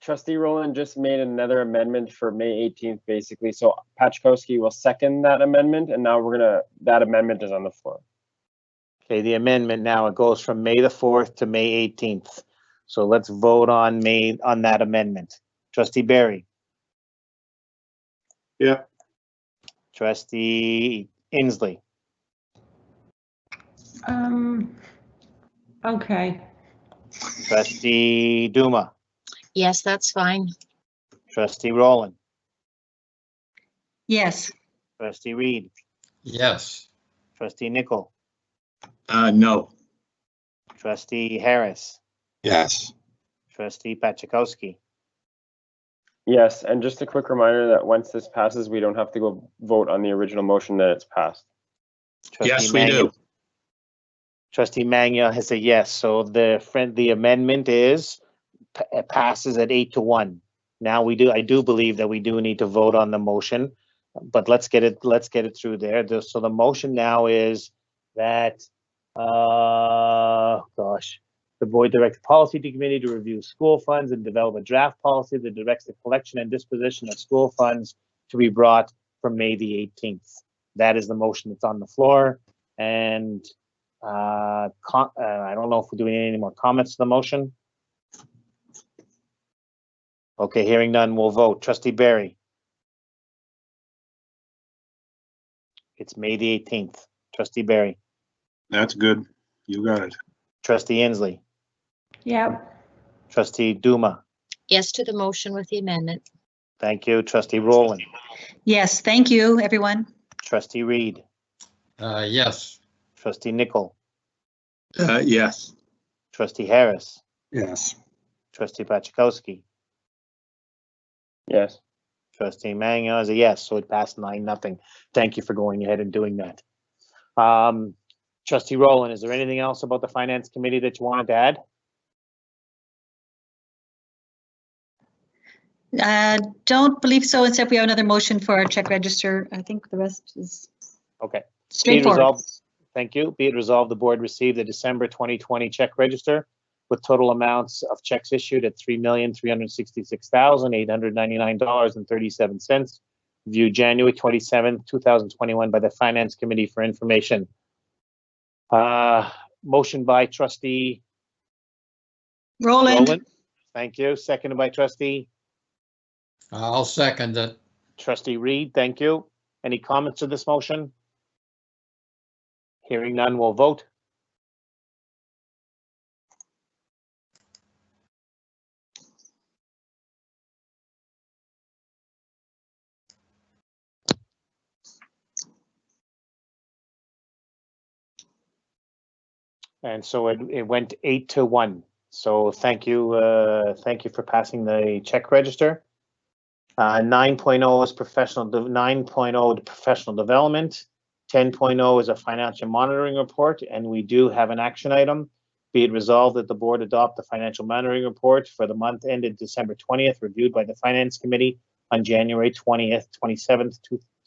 Trustee Rowland just made another amendment for May 18th, basically. So Pachkowski will second that amendment, and now that amendment is on the floor. Okay, the amendment now, it goes from May the 4th to May 18th. So let's vote on that amendment. Trustee Berry. Yeah. Trustee Inslee. Okay. Trustee Duma. Yes, that's fine. Trustee Rowland. Yes. Trustee Reed. Yes. Trustee Nickel. No. Trustee Harris. Yes. Trustee Pachikowski. Yes, and just a quick reminder that once this passes, we don't have to go vote on the original motion that it's passed. Yes, we do. Trustee Magna has a yes, so the amendment is passes at 8-1. Now I do believe that we do need to vote on the motion, but let's get it through there. So the motion now is that, the board directs the policy committee to review school funds and develop a draft policy that directs the collection and disposition of school funds to be brought from May the 18th. That is the motion that's on the floor. And I don't know if we're doing any more comments to the motion. Okay, hearing none, we'll vote. Trustee Barry. It's May the 18th. Trustee Barry. That's good. You got it. Trustee Inslee. Yep. Trustee Duma. Yes to the motion with the amendment. Thank you. Trustee Rowland. Yes, thank you, everyone. Trustee Reed. Yes. Trustee Nickel. Yes. Trustee Harris. Yes. Trustee Pachakowski. Yes. Trustee Magna is a yes, so it passed 9-0. Thank you for going ahead and doing that. Trustee Rowland, is there anything else about the Finance Committee that you wanted to add? Don't believe so, except we have another motion for our check register. I think the rest is Okay. straightforward. Thank you. Be it resolved, the board received the December 2020 check register with total amounts of checks issued at $3,366,899.37. Viewed January 27th, 2021 by the Finance Committee for information. Motion by Trustee Rowland. Thank you. Seconded by Trustee. I'll second it. Trustee Reed, thank you. Any comments to this motion? Hearing none, we'll vote. And so it went 8-1. So thank you for passing the check register. 9.0 is professional. 9.0 to professional development. 10.0 is a financial monitoring report, and we do have an action item. Be it resolved that the board adopt the financial monitoring report for the month ended December 20th, reviewed by the Finance Committee on January 27th,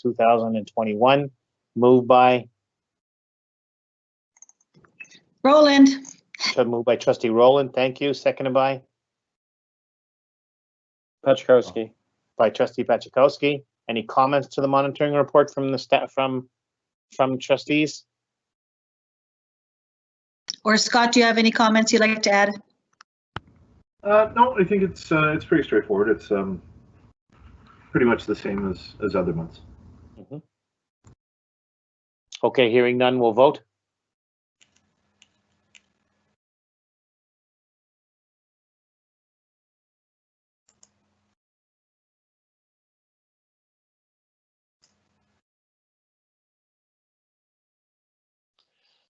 2021. Moved by Rowland. Moved by Trustee Rowland. Thank you. Seconded by Pachakowski. By Trustee Pachakowski. Any comments to the monitoring report from the staff from trustees? Or Scott, do you have any comments you'd like to add? No, I think it's pretty straightforward. It's pretty much the same as other months. Mm-hmm. Okay, hearing none, we'll vote.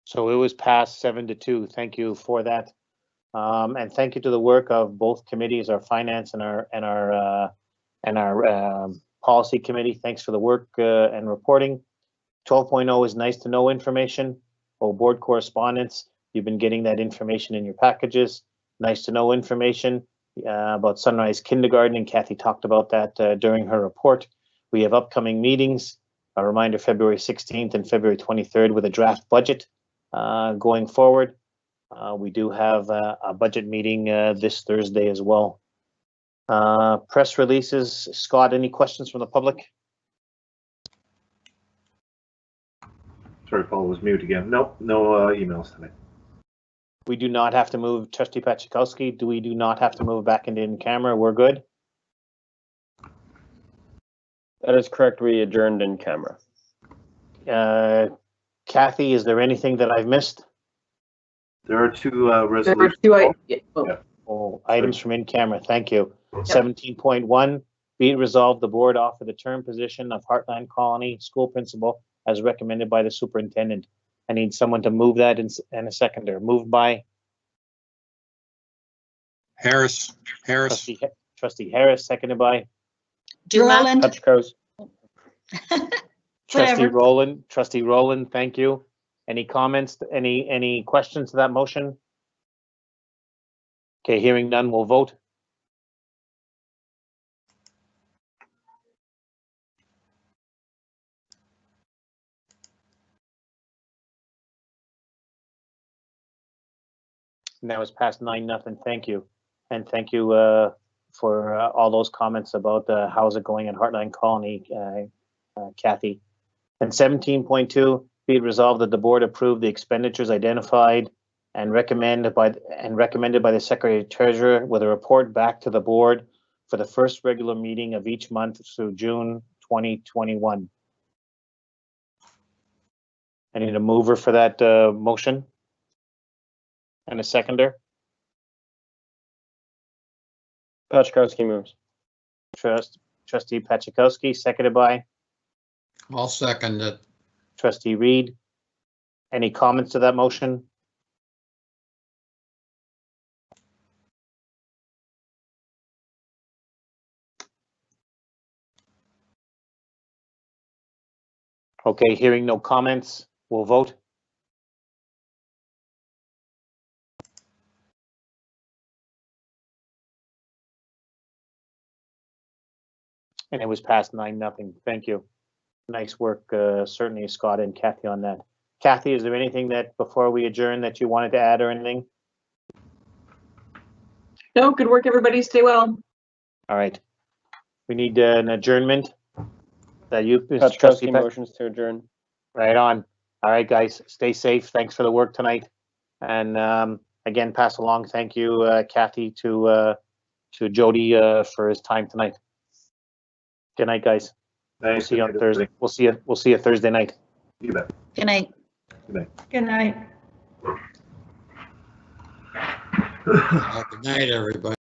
So it was passed 7-2. Thank you for that. And thank you to the work of both committees, our finance and our policy committee. Thanks for the work and reporting. 12.0 is nice to know information. Board correspondence. You've been getting that information in your packages. Nice to know information about Sunrise Kindergarten, and Kathy talked about that during her report. We have upcoming meetings. A reminder, February 16th and February 23rd with a draft budget. Going forward, we do have a budget meeting this Thursday as well. Press releases. Scott, any questions from the public? Sorry, Paul was mute again. Nope, no emails tonight. We do not have to move. Trustee Pachakowski, we do not have to move back into in camera. We're good? That is correct. We adjourned in camera. Kathy, is there anything that I've missed? There are two resolutions. Items from in camera. Thank you. 17.1, be it resolved, the board offer the term position of Heartland Colony School Principal as recommended by the superintendent. I need someone to move that and a seconder. Moved by Harris. Trustee Harris, seconded by Duma, Roland, Pachkowski. Trustee whatever. Rowland, thank you. Any comments, any questions to that motion? Okay, hearing none, we'll vote. And that was passed 9-0. Thank you. And thank you for all those comments about how's it going in Heartland Colony, Kathy. And 17.2, be it resolved that the board approve the expenditures identified and recommended by the Secretary Treasurer with a report back to the board for the first regular meeting of each month through June 2021. I need a mover for that motion. And a seconder. Pachkowski moves. Trustee Pachikowski, seconded by I'll second it. Trustee Reed. Any comments to that motion? Okay, hearing no comments, we'll vote. And it was passed 9-0. Thank you. Nice work, certainly Scott and Kathy on that. Kathy, is there anything that before we adjourn that you wanted to add or anything? No, good work, everybody. Stay well. All right. We need an adjournment. That you, Pachkowski motions to adjourn. Right on. All right, guys, stay safe. Thanks for the work tonight. And again, pass along thank you, Kathy, to Jody for his time tonight. Good night, guys. Thanks. See you on Thursday. We'll see you Thursday night. You bet. Good night. Good night. Good night. Good night, everybody.